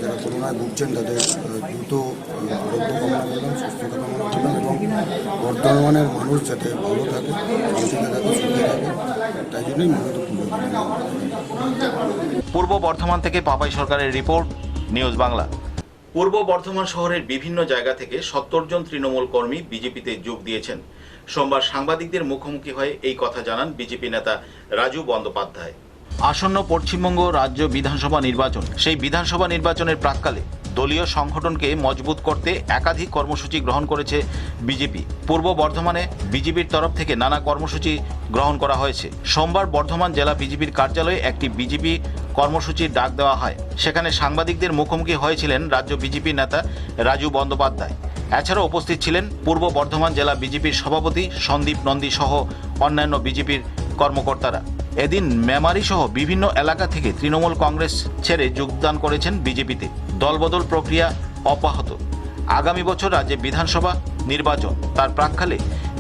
যারা করোনায় ভুগছেন তাদের দ্রুত আরোগ্য কামনা করলাম, সুস্থতা কামনা করলাম এবং বর্ধমানের মানুষ যাতে ভালো থাকে, শান্তিতে থাকে, সুখে থাকে, তাই জন্যই মূলত পুজো। পূর্ব বর্ধমান থেকে পাপাই সরকারের রিপোর্ট, নিউজ বাংলা। পূর্ব বর্ধমান শহরের বিভিন্ন জায়গা থেকে 70 জন তৃণমূল কর্মী বিজেপিতে যোগ দিয়েছেন। সোমবার সাংবাদিকদের মুখোমুখি হয়ে এই কথা জানান বিজেপি নেতা রাজু বন্দ্যোপাধ্যায়। আসন্ন পশ্চিমবঙ্গ রাজ্য বিধানসভা নির্বাচন, সেই বিধানসভা নির্বাচনের প্রাক্কালে দলীয় সংগঠনকে মজবুত করতে একাধিক কর্মসূচি গ্রহণ করেছে বিজেপি। পূর্ব বর্ধমানে বিজেপির তরফ থেকে নানা কর্মসূচি গ্রহণ করা হয়েছে। সোমবার বর্ধমান জেলা বিজেপির কার্যালয়ে একটি বিজেপি কর্মসূচির ডাক দেওয়া হয়। সেখানে সাংবাদিকদের মুখোমুখি হয়েছিলেন রাজ্য বিজেপি নেতা রাজু বন্দ্যোপাধ্যায়। এছাড়াও উপস্থিত ছিলেন পূর্ব বর্ধমান জেলা বিজেপির সভাপতি সন্দীপ নন্দী সহ অন্যান্য বিজেপির কর্মকর্তারা। এদিন মেমারি সহ বিভিন্ন এলাকা থেকে তৃণমূল কংগ্রেস ছেড়ে যোগদান করেছেন বিজেপিতে। দলবদল প্রক্রিয়া অব্যাহত। আগামী বছর রাজ্যে বিধানসভা নির্বাচন, তার প্রাক্কালে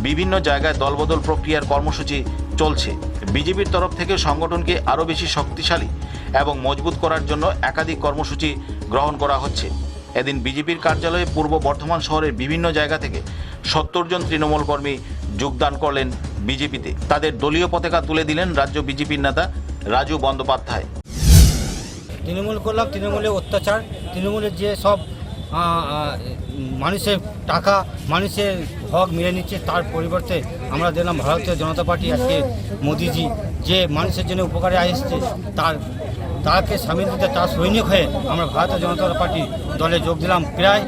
বিভিন্ন জায়গায় দলবদল প্রক্রিয়ার কর্মসূচি চলছে। বিজেপির তরফ থেকে সংগঠনকে আরও বেশি শক্তিশালী এবং মজবুত করার জন্য একাধিক কর্মসূচি গ্রহণ করা হচ্ছে। এদিন বিজেপির কার্যালয়ে পূর্ব বর্ধমান শহরের বিভিন্ন জায়গা থেকে 70 জন তৃণমূল কর্মী যোগদান করলেন বিজেপিতে। তাদের দলীয় পতাকা তুলে দিলেন রাজ্য বিজেপির নেতা রাজু বন্দ্যোপাধ্যায়। তৃণমূল করলাম, তৃণমূলের অত্যাচার, তৃণমূলের যে সব মানুষের টাকা, মানুষের হক মেরে নিচ্ছে, তার পরিবর্তে আমরা দেখলাম ভারতীয় জনতা পার্টি আজকে মোদিজি যে মানুষের জন্য উপকারে আসছে, তাকে সামিল দিতে তার সৈনিক হয়ে আমরা ভারতীয় জনতা পার্টি দলে যোগ দিলাম। প্রায়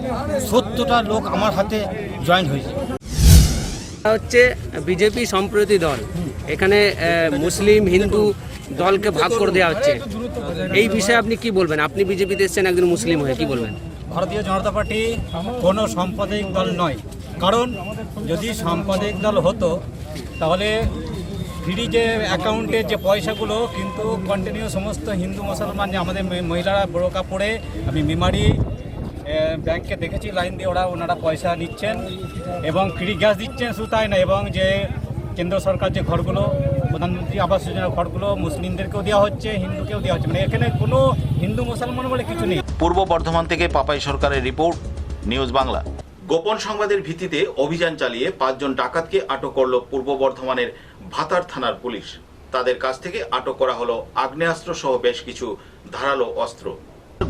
70টা লোক আমার হাতে জয়েন হয়েছে। হচ্ছে বিজেপি সম্প্রতি দল, এখানে মুসলিম হিন্দু দলকে ভাগ করে দেওয়া হচ্ছে। এই বিষয়ে আপনি কি বলবেন? আপনি বিজেপিতে এসেছেন একজন মুসলিম হয়ে, কি বলবেন? ভারতীয় জনতা পার্টি কোনো সাম্প্রদায়িক দল নয়, কারণ যদি সাম্প্রদায়িক দল হতো তাহলে ফ্রি যে অ্যাকাউন্টে যে পয়সাগুলো কিন্তু কন্টিনিউ সমস্ত হিন্দু মুসলমান যে আমাদের মহিলারা বোরকা পরে, আমি মেমারি ব্যাংকে দেখেছি লাইন দিয়ে ওনারা পয়সা নিচ্ছেন এবং ফ্রি গ্যাস দিচ্ছেন। শুধু তাই না, এবং যে কেন্দ্র সরকার যে ঘরগুলো, প্রধানমন্ত্রী আবাস যোজনার ঘরগুলো মুসলিমদেরকেও দেওয়া হচ্ছে, হিন্দুকেও দেওয়া হচ্ছে, মানে এখানে কোনো হিন্দু মুসলমান বলে কিছু নেই। পূর্ব বর্ধমান থেকে পাপাই সরকারের রিপোর্ট, নিউজ বাংলা। গোপন সংবাদের ভিত্তিতে অভিযান চালিয়ে 5 জন ডাকাতকে আটক করল পূর্ব বর্ধমানের ভাতার থানার পুলিশ। তাদের কাছ থেকে আটক করা হলো আগ্নেয়াস্ত্র সহ বেশ কিছু ধারালো অস্ত্র।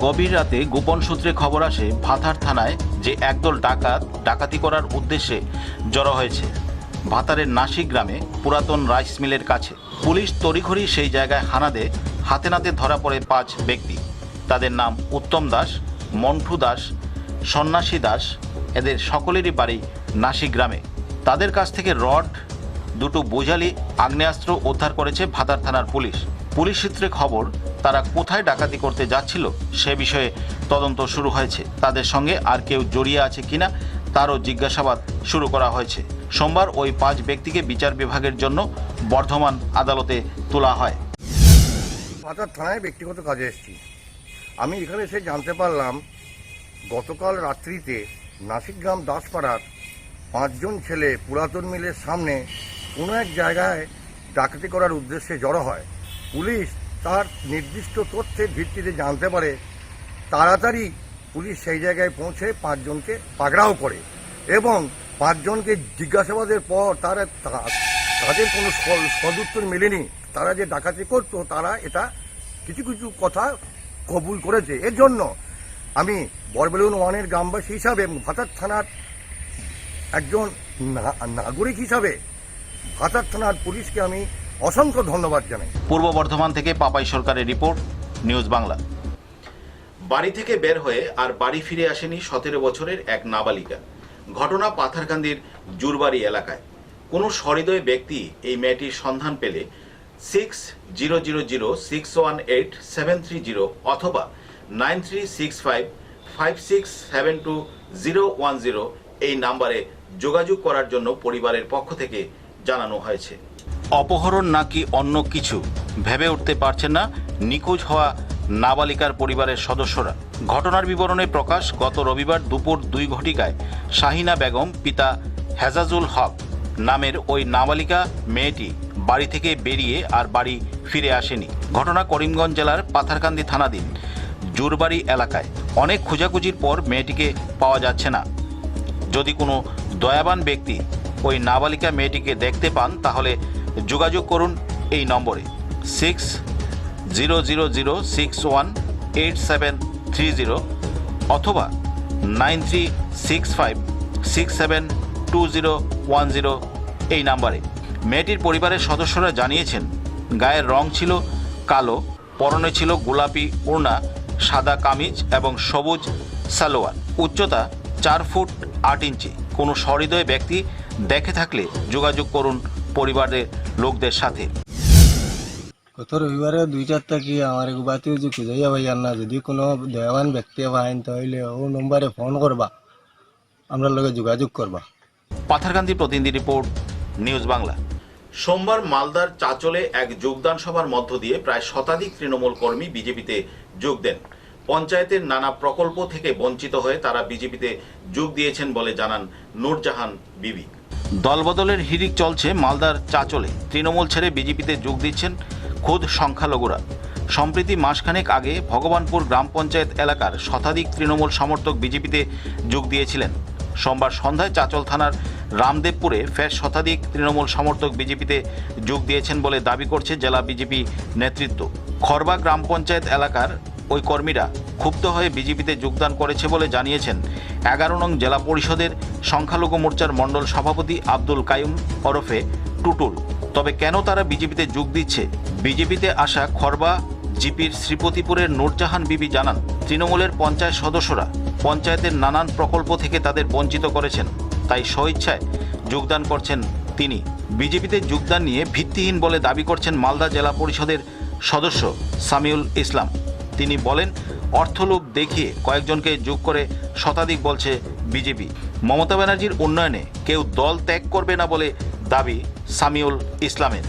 গভীর রাতে গোপন সূত্রে খবর আসে ভাতার থানায় যে একদল ডাকাত ডাকাতি করার উদ্দেশ্যে জড়ো হয়েছে ভাতারের নাসিক গ্রামে পুরাতন রাইস মিলের কাছে। পুলিশ তড়িঘড়ি সেই জায়গায় হানা দেয়। হাতে নাতে ধরা পড়ে 5 ব্যক্তি। তাদের নাম উত্তম দাস, মন্টু দাস, সন্ন্যাসী দাস। এদের সকলেরই বাড়ি নাসিক গ্রামে। তাদের কাছ থেকে রড, 2টো বোঝালি আগ্নেয়াস্ত্র উদ্ধার করেছে ভাতার থানার পুলিশ। পুলিশ সূত্রে খবর, তারা কোথায় ডাকাতি করতে যাচ্ছিল সে বিষয়ে তদন্ত শুরু হয়েছে। তাদের সঙ্গে আর কেউ জড়িয়ে আছে কিনা তারও জিজ্ঞাসাবাদ শুরু করা হয়েছে। সোমবার ওই 5 ব্যক্তিকে বিচার বিভাগের জন্য বর্ধমান আদালতে তোলা হয়। ভাতার থানায় ব্যক্তিগত কাজে এসেছি। আমি এখানে এসে জানতে পারলাম গতকাল রাত্রিতে নাসিকগ্রাম দাসপাড়ার 5 জন ছেলে পুরাতন মিলের সামনে কোনো এক জায়গায় ডাকাতি করার উদ্দেশ্যে জড়ো হয়। পুলিশ তার নির্দিষ্ট তথ্যের ভিত্তিতে জানতে পারে। তাড়াতাড়ি পুলিশ সেই জায়গায় পৌঁছে 5 জনকে পাকড়াও করে এবং 5 জনকে জিজ্ঞাসাবাদের পর তাদের কোনো সদুত্তর মেলেনি। তারা যে ডাকাতি করতো তারা এটা কিছু কিছু কথা কবুল করেছে। এর জন্য আমি বরবেলুন 1-এর গ্রামবাসী হিসাবে এবং ভাতার থানার একজন নাগরিক হিসাবে ভাতার থানার পুলিশকে আমি অসংখ্য ধন্যবাদ জানাই। পূর্ব বর্ধমান থেকে পাপাই সরকারের রিপোর্ট, নিউজ বাংলা। বাড়ি থেকে বের হয়ে আর বাড়ি ফিরে আসেনি 17 বছরের এক নাবালিকা। ঘটনা পাথারকান্দির জুরবাড়ি এলাকায়। কোনো সহৃদয় ব্যক্তি এই মেয়েটির সন্ধান পেলে 6000618730 অথবা 936556721010 এই নাম্বারে যোগাযোগ করার জন্য পরিবারের পক্ষ থেকে জানানো হয়েছে। অপহরণ নাকি অন্য কিছু ভেবে উঠতে পারছেন না নিখোঁজ হওয়া নাবালিকার পরিবারের সদস্যরা। ঘটনার বিবরণে প্রকাশ, গত রবিবার দুপুর 2 ঘটিকায় শাহিনা বেগম পিতা হেজাজুল হক নামের ওই নাবালিকা মেয়েটি বাড়ি থেকে বেরিয়ে আর বাড়ি ফিরে আসেনি। ঘটনা করিমগঞ্জ জেলার পাথারকান্দি থানাধীন জুরবাড়ি এলাকায়। অনেক খোঁজাখুঁজির পর মেয়েটিকে পাওয়া যাচ্ছে না। যদি কোনো দয়াবান ব্যক্তি ওই নাবালিকা মেয়েটিকে দেখতে পান তাহলে যোগাযোগ করুন এই নম্বরে 6000618730 অথবা 9365672010 এই নাম্বারে। মেয়েটির পরিবারের সদস্যরা জানিয়েছেন গায়ের রং ছিল কালো, পরনে ছিল গোলাপি ওড়না, সাদা কামিজ এবং সবুজ সালোয়ার। উচ্চতা 4 ফুট 8 ইঞ্চি। কোনো সহৃদয় ব্যক্তি দেখে থাকলে যোগাযোগ করুন পরিবারের লোকদের সাথে। গত রবিবারে 2টার থেকে আমার গুবাতে যে খুঁজাইয়া ভাইয়ার না, যদি কোনো দয়াবান ব্যক্তি পাইন তাহলে ও নম্বরে ফোন করবা, আমরা লগে যোগাযোগ করবা। পাথারকান্দি প্রতিনিধি রিপোর্ট, নিউজ বাংলা। সোমবার মালদার চাচলে এক যোগদান সভার মধ্য দিয়ে প্রায় শতাধিক তৃণমূল কর্মী বিজেপিতে যোগ দেন। পঞ্চায়েতের নানা প্রকল্প থেকে বঞ্চিত হয়ে তারা বিজেপিতে যোগ দিয়েছেন বলে জানান নূরজাহান বিবি। দলবদলের হিড়িক চলছে মালদার চাচলে। তৃণমূল ছেড়ে বিজেপিতে যোগ দিচ্ছেন খোদ সংখ্যালঘুরা। সম্প্রতি মাসখানেক আগে ভগবানপুর গ্রাম পঞ্চায়েত এলাকার শতাধিক তৃণমূল সমর্থক বিজেপিতে যোগ দিয়েছিলেন। সোমবার সন্ধ্যায় চাচল থানার রামদেবপুরে ফের শতাধিক তৃণমূল সমর্থক বিজেপিতে যোগ দিয়েছেন বলে দাবি করছে জেলা বিজেপি নেতৃত্ব। খরবা গ্রাম পঞ্চায়েত এলাকার ওই কর্মীরা ক্ষুব্ধ হয়ে বিজেপিতে যোগদান করেছে বলে জানিয়েছেন 11 নং জেলা পরিষদের সংখ্যালঘু মোর্চার মণ্ডল সভাপতি আব্দুল কাইম ওরফে টুটুল। তবে কেন তারা বিজেপিতে যোগ দিচ্ছে? বিজেপিতে আসা খরবা জিপির শ্রীপতিপুরের নূরজাহান বিবি জানান, তৃণমূলের পঞ্চায়েত সদস্যরা পঞ্চায়েতের নানান প্রকল্প থেকে তাদের বঞ্চিত করেছেন, তাই স্বইচ্ছায় যোগদান করছেন তিনি। বিজেপিতে যোগদান নিয়ে ভিত্তিহীন বলে দাবি করছেন মালদা জেলা পরিষদের সদস্য সামিউল ইসলাম। তিনি বলেন, অর্থলোভ দেখিয়ে কয়েকজনকে যোগ করে শতাধিক বলছে বিজেপি। মমতা ব্যানার্জির উন্নয়নে কেউ দল ত্যাগ করবে না বলে দাবি সামিউল ইসলামের।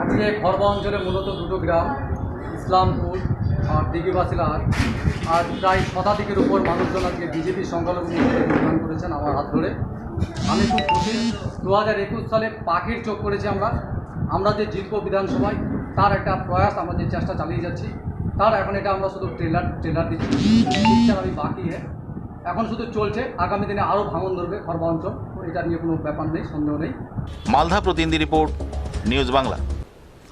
আজকে খরবা অঞ্চলে মূলত দুটো গ্রাম, ইসলামপুর আর দিঘিবাসিলাহাট, আর প্রায় শতাধিকের উপর মানুষজন আজকে বিজেপি সংখ্যালঘু মোর্চায় যোগদান করেছেন আমার হাত ধরে। আমি খুব খুশি। 2021 সালে পাখির চোখ করেছি আমরা যে জিতবো বিধানসভায়, তার একটা প্রয়াস, আমরা যে চেষ্টা চালিয়ে যাচ্ছি, তার এখন এটা আমরা শুধু ট্রেলার দিচ্ছি, পিকচার আমি বাকি এখন শুধু চলছে। আগামী দিনে আরও ভাঙন ধরবে খরবা অঞ্চল, এটা নিয়ে কোনো ব্যাপার নেই, সন্দেহ নেই। মালদা প্রতিনিধি রিপোর্ট, নিউজ বাংলা।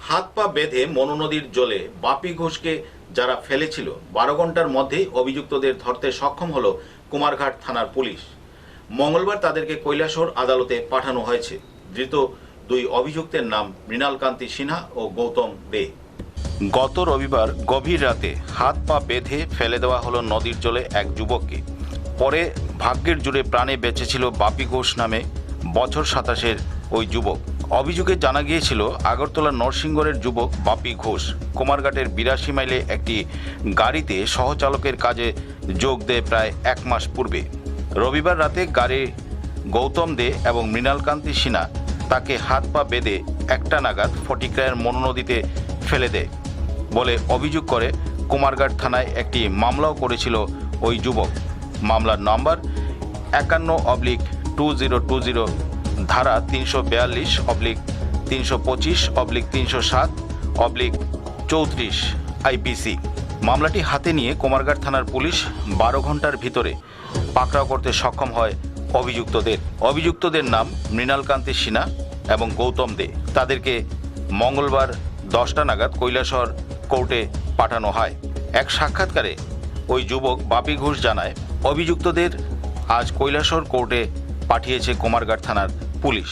হাত পা বেঁধে মনু নদীর জলে বাপি ঘোষকে যারা ফেলেছিল 12 ঘন্টার মধ্যেই অভিযুক্তদের ধরতে সক্ষম হলো কুমারঘাট থানার পুলিশ। মঙ্গলবার তাদেরকে কৈলাসহর আদালতে পাঠানো হয়েছে। ধৃত 2 অভিযুক্তের নাম মৃণালকান্তি সিনহা ও গৌতম দে। গত রবিবার গভীর রাতে হাত পা বেঁধে ফেলে দেওয়া হলো নদীর জলে এক যুবককে। পরে ভাগ্যের জুড়ে প্রাণে বেঁচেছিল বাপি ঘোষ নামে বছর 27-এর ওই যুবক। অভিযোগে জানা গিয়েছিল আগরতলা নরসিংগড়ের যুবক বাপি ঘোষ কুমারঘাটের 82 মাইলে একটি গাড়িতে সহচালকের কাজে যোগ দেয় প্রায় 1 মাস পূর্বে। রবিবার রাতে গাড়ি গৌতম দে এবং মৃণালকান্তি সিনহা তাকে হাত পা বেঁধে 1টা নাগাদ ফটিকরায়ের মনু নদীতে ফেলে দেয় বলে অভিযোগ করে কুমারঘাট থানায় একটি মামলাও করেছিল ওই যুবক। মামলার নম্বর 51/2020 ধারা 342/325/307/34 আইপিসি। মামলাটি হাতে নিয়ে কুমারঘাট থানার পুলিশ 12 ঘন্টার ভিতরে পাকড়াও করতে সক্ষম হয় অভিযুক্তদের নাম মৃণালকান্তি সিনহা এবং গৌতম দে। তাদেরকে মঙ্গলবার 10টা নাগাদ কৈলাসহর কোর্টে পাঠানো হয়। এক সাক্ষাৎকারে ওই যুবক বাপি ঘোষ জানায়, অভিযুক্তদের আজ কৈলাসহর কোর্টে পাঠিয়েছে কুমারঘাট থানার পুলিশ।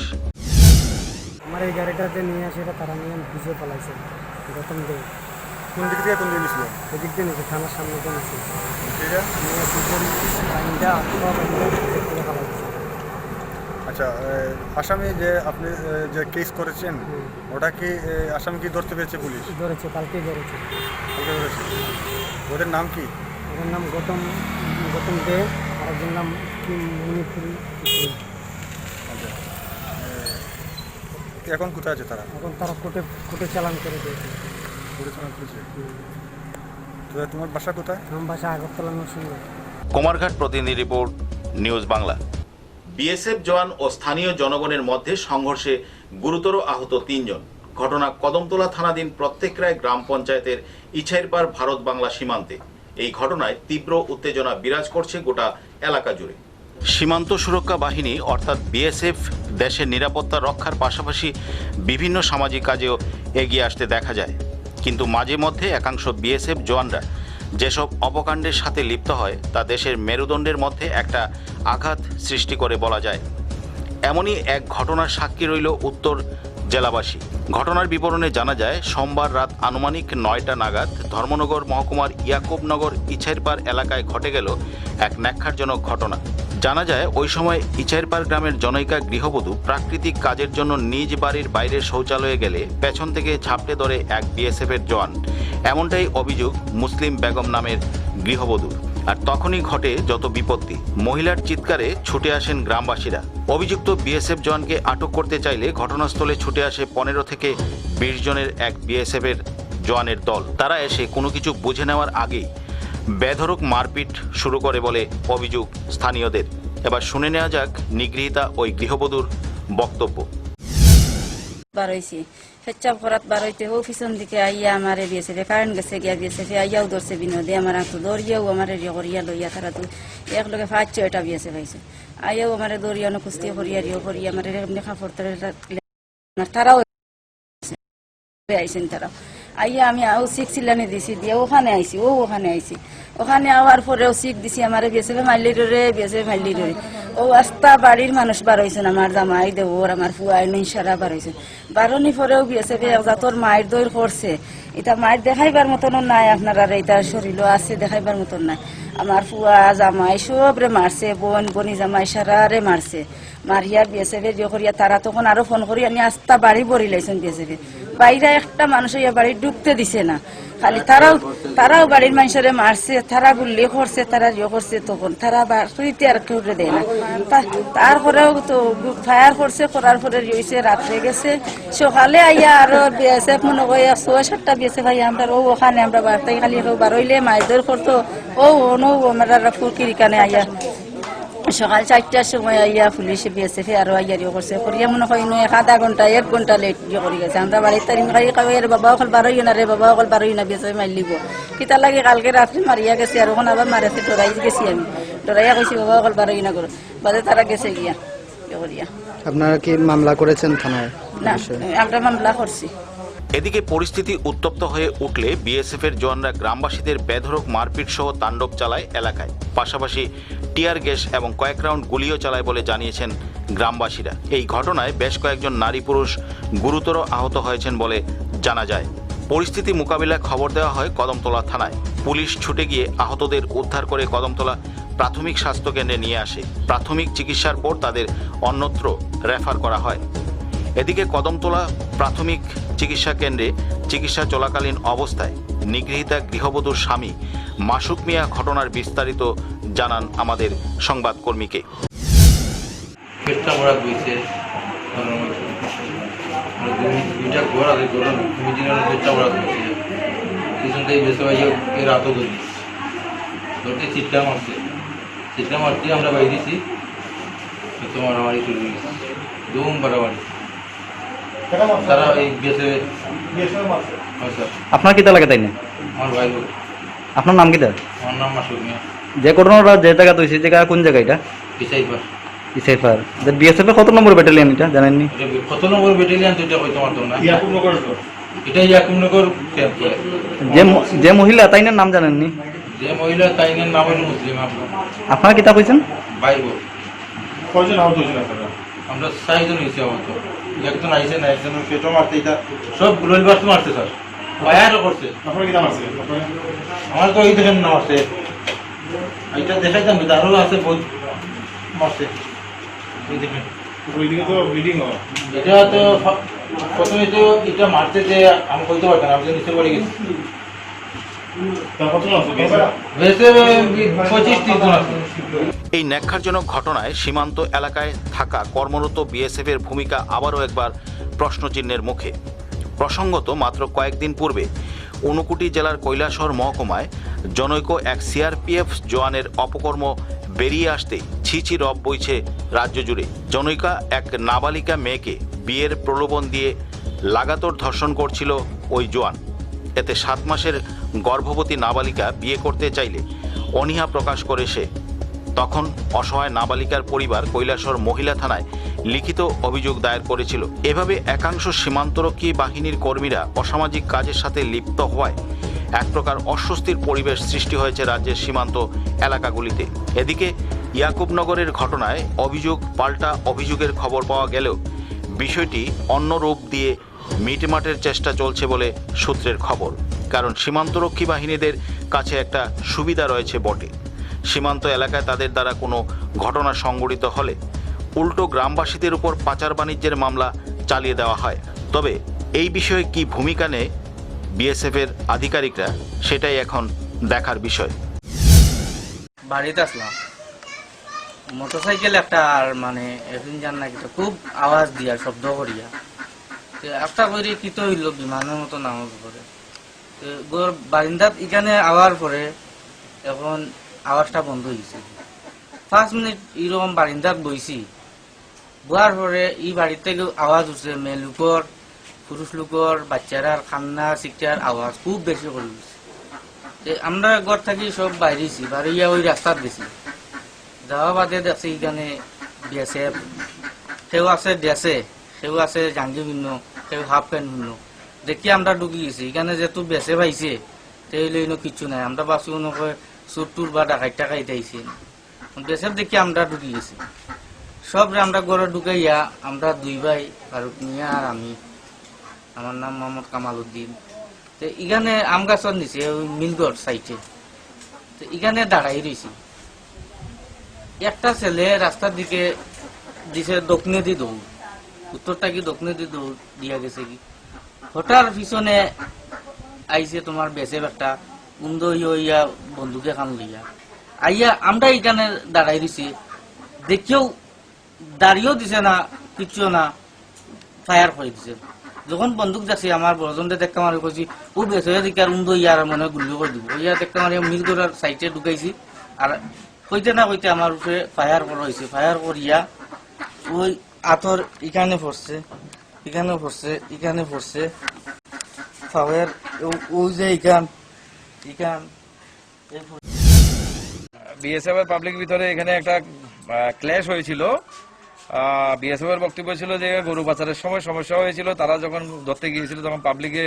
আমার এই গাড়িটাতে নিয়ে আসে তারা নিয়ে বুঝে পালাইছে গৌতম দে। কোন দিক থেকে কোন দিকে নিয়েছিল? এদিক দিয়ে নিয়েছে, থানার সামনে দিয়ে নিয়েছে। আচ্ছা, আসামি যে আপনি যে কেস করেছেন ওটা কি আসামি কি ধরতে পেরেছে পুলিশ? ধরেছে, কালকেই ধরেছে। ওদের নাম কি? ওদের নাম গৌতম দে, আর একজন নাম কি মণিপুরি। আচ্ছা, এখন কোথায় আছে তারা? এখন তারা কোর্টে চালান করে দিয়েছে। কোর্টে চালান করেছে। তো তোমার বাসা কোথায়? আমার বাসা আগরতলা নরসিংগড়। কুমারঘাট প্রতিনিধি রিপোর্ট, নিউজ বাংলা। বিএসএফ জওয়ান ও স্থানীয় জনগণের মধ্যে সংঘর্ষে গুরুতর আহত 3 জন। ঘটনা কদমতলা থানাধীন প্রত্যেকরায় গ্রাম পঞ্চায়েতের ইছাইরপাড় ভারত বাংলা সীমান্তে। এই ঘটনায় তীব্র উত্তেজনা বিরাজ করছে গোটা এলাকা জুড়ে। সীমান্ত সুরক্ষা বাহিনী অর্থাৎ বিএসএফ দেশের নিরাপত্তা রক্ষার পাশাপাশি বিভিন্ন সামাজিক কাজেও এগিয়ে আসতে দেখা যায়, কিন্তু মাঝে মধ্যে একাংশ বিএসএফ জওয়ানরা যেসব অপকাণ্ডের সাথে লিপ্ত হয় তা দেশের মেরুদণ্ডের মধ্যে একটা আঘাত সৃষ্টি করে বলা যায়। এমনই এক ঘটনার সাক্ষী রইল উত্তর জেলাবাসী। ঘটনার বিবরণে জানা যায়, সোমবার রাত আনুমানিক 9টা নাগাদ ধর্মনগর মহকুমার ইয়াকুবনগর ইছাইরপাড় এলাকায় ঘটে গেল এক ন্যাক্কারজনক ঘটনা। জানা যায়, ওই সময় ইছাইরপাড় গ্রামের জনৈকা গৃহবধূ প্রাকৃতিক কাজের জন্য নিজ বাড়ির বাইরের শৌচালয়ে গেলে পেছন থেকে ঝাপটে ধরে এক বিএসএফের জওয়ান। এমনটাই অভিযোগ মুসলিম বেগম নামের গৃহবধূর। আর তখনই ঘটে যত বিপত্তি। মহিলার চিৎকারে ছুটে আসেন গ্রামবাসীরা। অভিযুক্ত বিএসএফ জওয়ানকে আটক করতে চাইলে ঘটনাস্থলে ছুটে আসে 15 থেকে 20 জনের এক বিএসএফের জওয়ানের দল। তারা এসে কোনো কিছু বুঝে নেওয়ার আগেই বেধড়ক মারপিট শুরু করে বলে অভিযোগ স্থানীয়দের। এবার শুনে নেওয়া যাক নিগৃহীতা ওই গৃহবধূর বক্তব্য। বারইছি ফেচ্চাপ করাত বারইতে ও পিছন দিকে আইয়া আমারে বিএসএফ কারেন্ট গেছে গিয়া বিএসএফ আইয়াও ধরছে বিনোদে আমার তো দৌড়িয়াও আমারে করিয়া লইয়া তারা তো একলগে 5-6টা বিএসএফ আইছে আইয়াও আমারে দৌড়িয়ানো কুস্তি করিয়া করিয়া আমারে এমনি কাপড় তারাও আইছেন তারা আইয়া আমি আও সিক সিলানে দিছি দিয়ে ওখানে আইছি ওখানে আইছি ওখানে আওয়ার পরেও সিক দিছি আমারে বিএসএফ মাইলি রে বিএসএফ মাইলি রে ও আস্তা বাড়ির মানুষ বার হয়েছেন আমার জামাই দেবর আমার ফুয়াই সারা বার হয়েছেন বারণি পরেও বিএসএফ তোর মায়ের দৌড় করছে এটা মায়ের দেখাইবার মতন নাই আপনারা এটা শরীরও আছে দেখাইবার মতন নাই আমার ফুয়া জামাই সবরে মারছে বনি জামাই সারারে মারছে মারিয়া বিএসএফ করিয়া তারা তখন আরো ফোন করি আমি আস্তা বাড়ি বড়ি লাইছেন বিএসএফ বাইরে একটা মানুষ বাড়ি ঢুকতে দিছে না খালি তারাও বাড়ির মানুষের মারছে তারা গুল্লি করছে তারা করছে তখন তারা বাড়িতে আর কেউ দেয় না তারপরেও তো ফায়ার করছে করার পরে রয়েছে রাত্রে গেছে সকালে আইয়া আরো বিএসএফ মনে করি 6-7টা বিএসএফ আইয়া আমরা ওখানে আমরা বাড়তে খালি বারইলে মাইদর করতো আমরা ফুরকিরিকানে আইয়া সকাল 4টার সময় আইয়া পুলিশে বিএসএফ আরো আইয়ারিও করছে করিয়া মনে হয় 1 ঘন্টা লেট করে গেছে আমরা বাড়ির তারিম খাই খাই রে বাবা অকল বারোই না রে বাবা অকল বারোই না বিএসএফ মারলিব কিতা লাগে কালকে রাত্রে মারিয়া গেছে আর ওখানে আবার মারাতে ডরাই গেছি আমি ডরাইয়া কইছি বাবা অকল বারোই না করো বাজে তারা গেছে গিয়া করিয়া। আপনারা কি মামলা করেছেন থানায়? না আমরা মামলা করছি। এদিকে পরিস্থিতি উত্তপ্ত হয়ে উঠলে বিএসএফের জওয়ানরা গ্রামবাসীদের বেধড়ক মারপিট সহ তাণ্ডব চালায় এলাকায়। পাশাপাশি টিয়ার গ্যাস এবং কয়েক রাউন্ড গুলিও চালায় বলে জানিয়েছেন গ্রামবাসীরা। এই ঘটনায় বেশ কয়েকজন নারী পুরুষ গুরুতর আহত হয়েছেন বলে জানা যায়। পরিস্থিতি মোকাবিলায় খবর দেওয়া হয় কদমতলা থানায়। পুলিশ ছুটে গিয়ে আহতদের উদ্ধার করে কদমতলা প্রাথমিক স্বাস্থ্যকেন্দ্রে নিয়ে আসে। প্রাথমিক চিকিৎসার পর তাদের অন্যত্র রেফার করা হয়। এদিকে কদমতলা প্রাথমিক চিকিৎসা কেন্দ্রে চিকিৎসা চলাকালীন অবস্থায় নিগৃহীতা গৃহবধূর স্বামী মাসুক মিয়া ঘটনার বিস্তারিত জানান আমাদের সংবাদকর্মীকে। আমরা বাই দিছি তোমার মারামারি শুরু হয়েছে দুম বাড়াবাড়ি। আপনার কিতা লাগে তাই না? আমার ভাই। আপনার নাম কিতা? আমার নাম মাসুক মিয়া। যে ঘটনাটা যে জায়গা তৈরি জায়গা কোন জায়গা এটা? ইসাইফার। বিএসএফ এর কত নম্বর ব্যাটালিয়ন এটা জানেননি? কত নম্বর ব্যাটালিয়ন তো এটা কইতে পারতাম না। ইয়াকুবনগর তো। এটা ইয়াকুবনগর ক্যাম্প। যে মহিলা তাইনার নাম জানেননি? যে মহিলা তাইনার নাম হলো মুসলিম। আপনারা কিতা কইছেন? ভাই বোন। কয়জন আহত হয়েছিল আপনারা? আমরা 6 জন হয়েছি আহত। একজন আইছে না, একজনের পেটও মারতে এটা সব গুলোইবার তো মারছে স্যার। ফায়ারও করছে। আপনারা কি নাম আছে? আমার তো এই দেখেন নাম আছে। এটা দেখাইতাম কিন্তু আরো আছে বহুত মারছে। এই দেখেন ওইদিকে তো ব্লিডিং হয়। এটা তো প্রথমে তো এটা মারতে যে আমি কইতে পারতাম, আমি নিচে পড়ে গেছি। এই ন্যাক্কারজনক ঘটনায় সীমান্ত এলাকায় থাকা কর্মরত বিএসএফ এর ভূমিকা আবারও একবার প্রশ্নচিহ্নের মুখে। প্রসঙ্গত মাত্র কয়েকদিন পূর্বে ঊনকোটি জেলার কৈলাসহর মহকুমায় জনৈক এক সিআরপিএফ জওয়ানের অপকর্ম বেরিয়ে আসতেই ছিছি রব বইছে রাজ্য জুড়ে। জনৈকা এক নাবালিকা মেয়েকে বিয়ের প্রলোভন দিয়ে লাগাতার ধর্ষণ করছিল ওই জওয়ান। এতে 7 মাসের গর্ভবতী নাবালিকা বিয়ে করতে চাইলে অনীহা প্রকাশ করে সে। তখন অসহায় নাবালিকার পরিবার কৈলাসহর মহিলা থানায় লিখিত অভিযোগ দায়ের করেছিল। এভাবে একাংশ সীমান্তরক্ষী বাহিনীর কর্মীরা অসামাজিক কাজের সাথে লিপ্ত হওয়ায় এক প্রকার অস্বস্তির পরিবেশ সৃষ্টি হয়েছে রাজ্যের সীমান্ত এলাকাগুলিতে। এদিকে ইয়াকুবনগরের ঘটনায় অভিযোগ পাল্টা অভিযোগের খবর পাওয়া গেলেও বিষয়টি অন্য রূপ দিয়ে মিটমাটের চেষ্টা চলছে বলে সূত্রের খবর। কারণ সীমান্তরক্ষী বাহিনীদের কাছে একটা সুবিধা রয়েছে বটে। সীমান্ত এলাকায় তাদের দ্বারা কোনো ঘটনা সংঘটিত হলে উল্টো গ্রামবাসীদের উপর পাচার বাণিজ্যের মামলা চালিয়ে দেওয়া হয়। তবে এই বিষয়ে কি ভূমিকা নেয় বিএসএফের আধিকারিকরা, সেটাই এখন দেখার বিষয়। বাড়িতে আসলাম, মোটরসাইকেল একটা আর মানে এখন জান না কিন্তু খুব আওয়াজ দিয়া শব্দ করিয়া একটা করে কি তো হইল বিমানের মতো নামার পরে বারিন্দাত এখানে আওয়ার পরে এখন আওয়াজটা বন্ধ হয়েছে। 5 মিনিট এরকম বারিন্দাত বইছি, বোয়ার পরে এই বাড়ির থেকে আওয়াজ উঠছে, মেয়ে লোকর পুরুষ লোকর বাচ্চারার কান্না চিৎকার আওয়াজ খুব বেশি করে উঠছে। আমরা ঘর থাকি সব বাইরেছি, বাড়িয়া ওই রাস্তার গেছি, যাওয়া বাদে দেখছি এখানে বিএসএফ, কেউ আছে ড্রেসে, কেউ আছে জাঙ্গি ভিন্ন, কেউ হাফ প্যান্ট ভিন্ন। দেখি আমরা ঢুকি গেছি, এখানে যেহেতু বিএসএফ আইছে তাইলে কিচ্ছু নাই, আমরা ভাবছি মনে করে চোর টুর বা ডাকাইত টাকাইতে আইছে। বিএসএফ দেখি আমরা ঢুকি গেছি, সব আমরা ঘরে ঢুকাইয়া আমরা 2 ভাই, ফারুক মিয়া আর আমি, আমার নাম মোহাম্মদ কামাল উদ্দিন। তো এখানে আম গাছর নিচে ওই মিলগড় সাইডে তো এখানে দাঁড়াই রয়েছি। একটা ছেলে রাস্তার দিকে দিছে দক্ষিণে দিয়ে দৌড়, উত্তরটা কি দক্ষিণে দিয়ে দৌড় দিয়া গেছে কি, হঠাৎ পিছনে আইছে তোমার বেসে একটা উন্দ ইয়া বন্ধুকে খান লইয়া আইয়া আমরা এখানে দাঁড়াই রয়েছি, দেখিও দাঁড়িয়েও দিছে না, কিচ্ছু না, ফায়ার করে দিছে। যখন বন্দুক যাচ্ছি আমার বড়জনটা দেখতে মারি কইছি ও বেসে দিকে আর উন্দ ইয়ার মনে গুলি করে দিব, ইয়া দেখতে মারি মিলগড়ার সাইডে ঢুকাইছি। আর কইতে না কইতে আমার উপরে ফায়ার করা হয়েছে, ফায়ার করিয়া ওই আতর এখানে পড়ছে, এখানে পড়ছে, এখানে পড়ছে, ফায়ার ওই যে এখান বিএসএফ এর পাবলিক ভিতরে এখানে একটা ক্ল্যাশ হয়েছিল। বিএসএফ এর বক্তব্য ছিল যে গরু পাচারের সময় সমস্যা হয়েছিল, তারা যখন ধরতে গিয়েছিল তখন পাবলিকে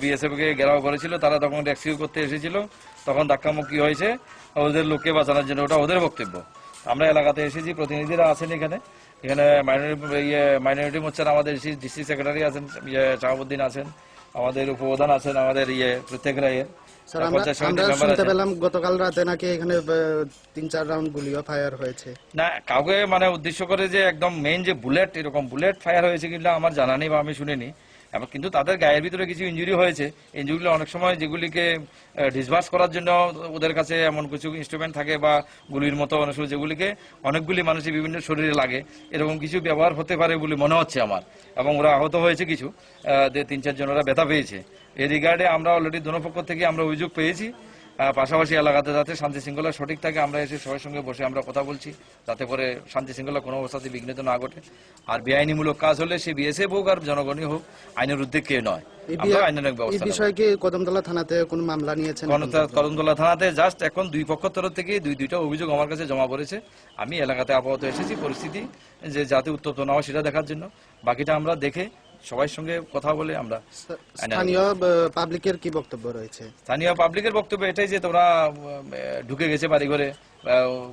বিএসএফ কে ঘেরাও করেছিল, তারা তখন রেস্কিউ করতে এসেছিল, তখন ধাক্কামুক্কি হয়েছে ওদের লোককে বাঁচানোর জন্য, ওটা ওদের বক্তব্য। আমরা এলাকাতে এসেছি, প্রতিনিধিরা আছেন এখানে, এখানে মাইনরিটি মোর্চার আমাদের ডিস্ট্রিক্ট সেক্রেটারি আছেন, শাহাবুদ্দিন আছেন, আমাদের উপপ্রধান আছেন, আমাদের প্রত্যেক রায়ের শুনতে পেলাম গতকাল রাতে নাকি এখানে 3-4 রাউন্ড গুলিও ফায়ার হয়েছে। না, কাউকে মানে উদ্দেশ্য করে যে একদম মেইন যে বুলেট, এরকম বুলেট ফায়ার হয়েছে কিন্তু আমার জানা নেই বা আমি শুনিনি। এবং কিন্তু তাদের গায়ের ভিতরে কিছু ইনজুরি হয়েছে, ইনজুরিগুলো অনেক সময় যেগুলিকে ডিসবার্স করার জন্য ওদের কাছে এমন কিছু ইনস্ট্রুমেন্ট থাকে বা গুলির মতো অনেক সময় যেগুলিকে অনেকগুলি মানুষের বিভিন্ন শরীরে লাগে, এরকম কিছু ব্যবহার হতে পারে বলে মনে হচ্ছে আমার। এবং ওরা আহত হয়েছে কিছু, 3-4 জনেরা ব্যথা পেয়েছে। এই রিগার্ডে আমরা অলরেডি দোনো পক্ষ থেকে আমরা অভিযোগ পেয়েছি, পাশাপাশি এলাকাতে যাতে শান্তি শৃঙ্খলা সঠিক থাকে আমরা এসে সবার সঙ্গে বসে আমরা কথা বলছি, যাতে করে শান্তি শৃঙ্খলা কোনো অবস্থাতে বিঘ্নিত না ঘটে। আর বেআইনিমূলক কাজ হলে সে বিএসএফ হোক আর জনগণই হোক, আইনের ঊর্ধ্বে কেউ নয়, আমরা আইনের ব্যবস্থা। এই বিষয়ে কি কদমতলা থানাতে কোনো মামলা নিয়েছেন? কদমতলা থানাতে জাস্ট এখন 2 পক্ষের তরফ থেকে 2টা অভিযোগ আমার কাছে জমা পড়েছে। আমি এলাকাতে আপাতত এসেছি পরিস্থিতি যে যাতে উত্তপ্ত না হয় সেটা দেখার জন্য, বাকিটা আমরা দেখে সবার সঙ্গে কথা বলে আমরা। স্থানীয় পাবলিকের কি বক্তব্য রয়েছে? স্থানীয় পাবলিকের বক্তব্য এটাই যে তোমরা ঢুকে গেছে বাড়িঘরে,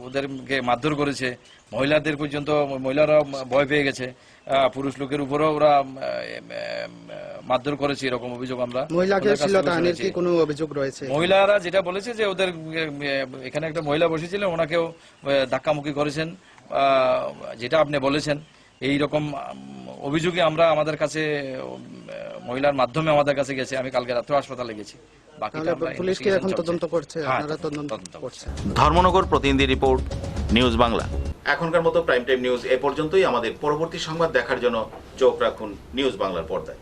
ওদেরকে মারধর করেছে, মহিলাদের পর্যন্ত, মহিলারা ভয় পেয়ে গেছে, পুরুষ লোকের উপরেও ওরা মারধর করেছে, এরকম অভিযোগ আমরা। মহিলাকে শ্লীলতাহানির কি কোনো অভিযোগ রয়েছে? মহিলারা যেটা বলেছে যে ওদের এখানে একটা মহিলা বসেছিলেন, ওনাকেও ধাক্কামুক্কি করেছেন, যেটা আপনি বলেছেন এই রকম অভিযোগে আমরা আমাদের কাছে মহিলার মাধ্যমে আমাদের কাছে গেছে। আমি কালকে রাত্রে হাসপাতালে গেছি। পুলিশ কি এখন তদন্ত করছে? আপনারা তদন্ত করছেন? ধর্মনগর প্রতিনিধি রিপোর্ট, নিউজ বাংলা। এখনকার মতো প্রাইম টাইম নিউজ এ পর্যন্তই। আমাদের পরবর্তী সংবাদ দেখার জন্য চোখ রাখুন নিউজ বাংলার পর্দায়।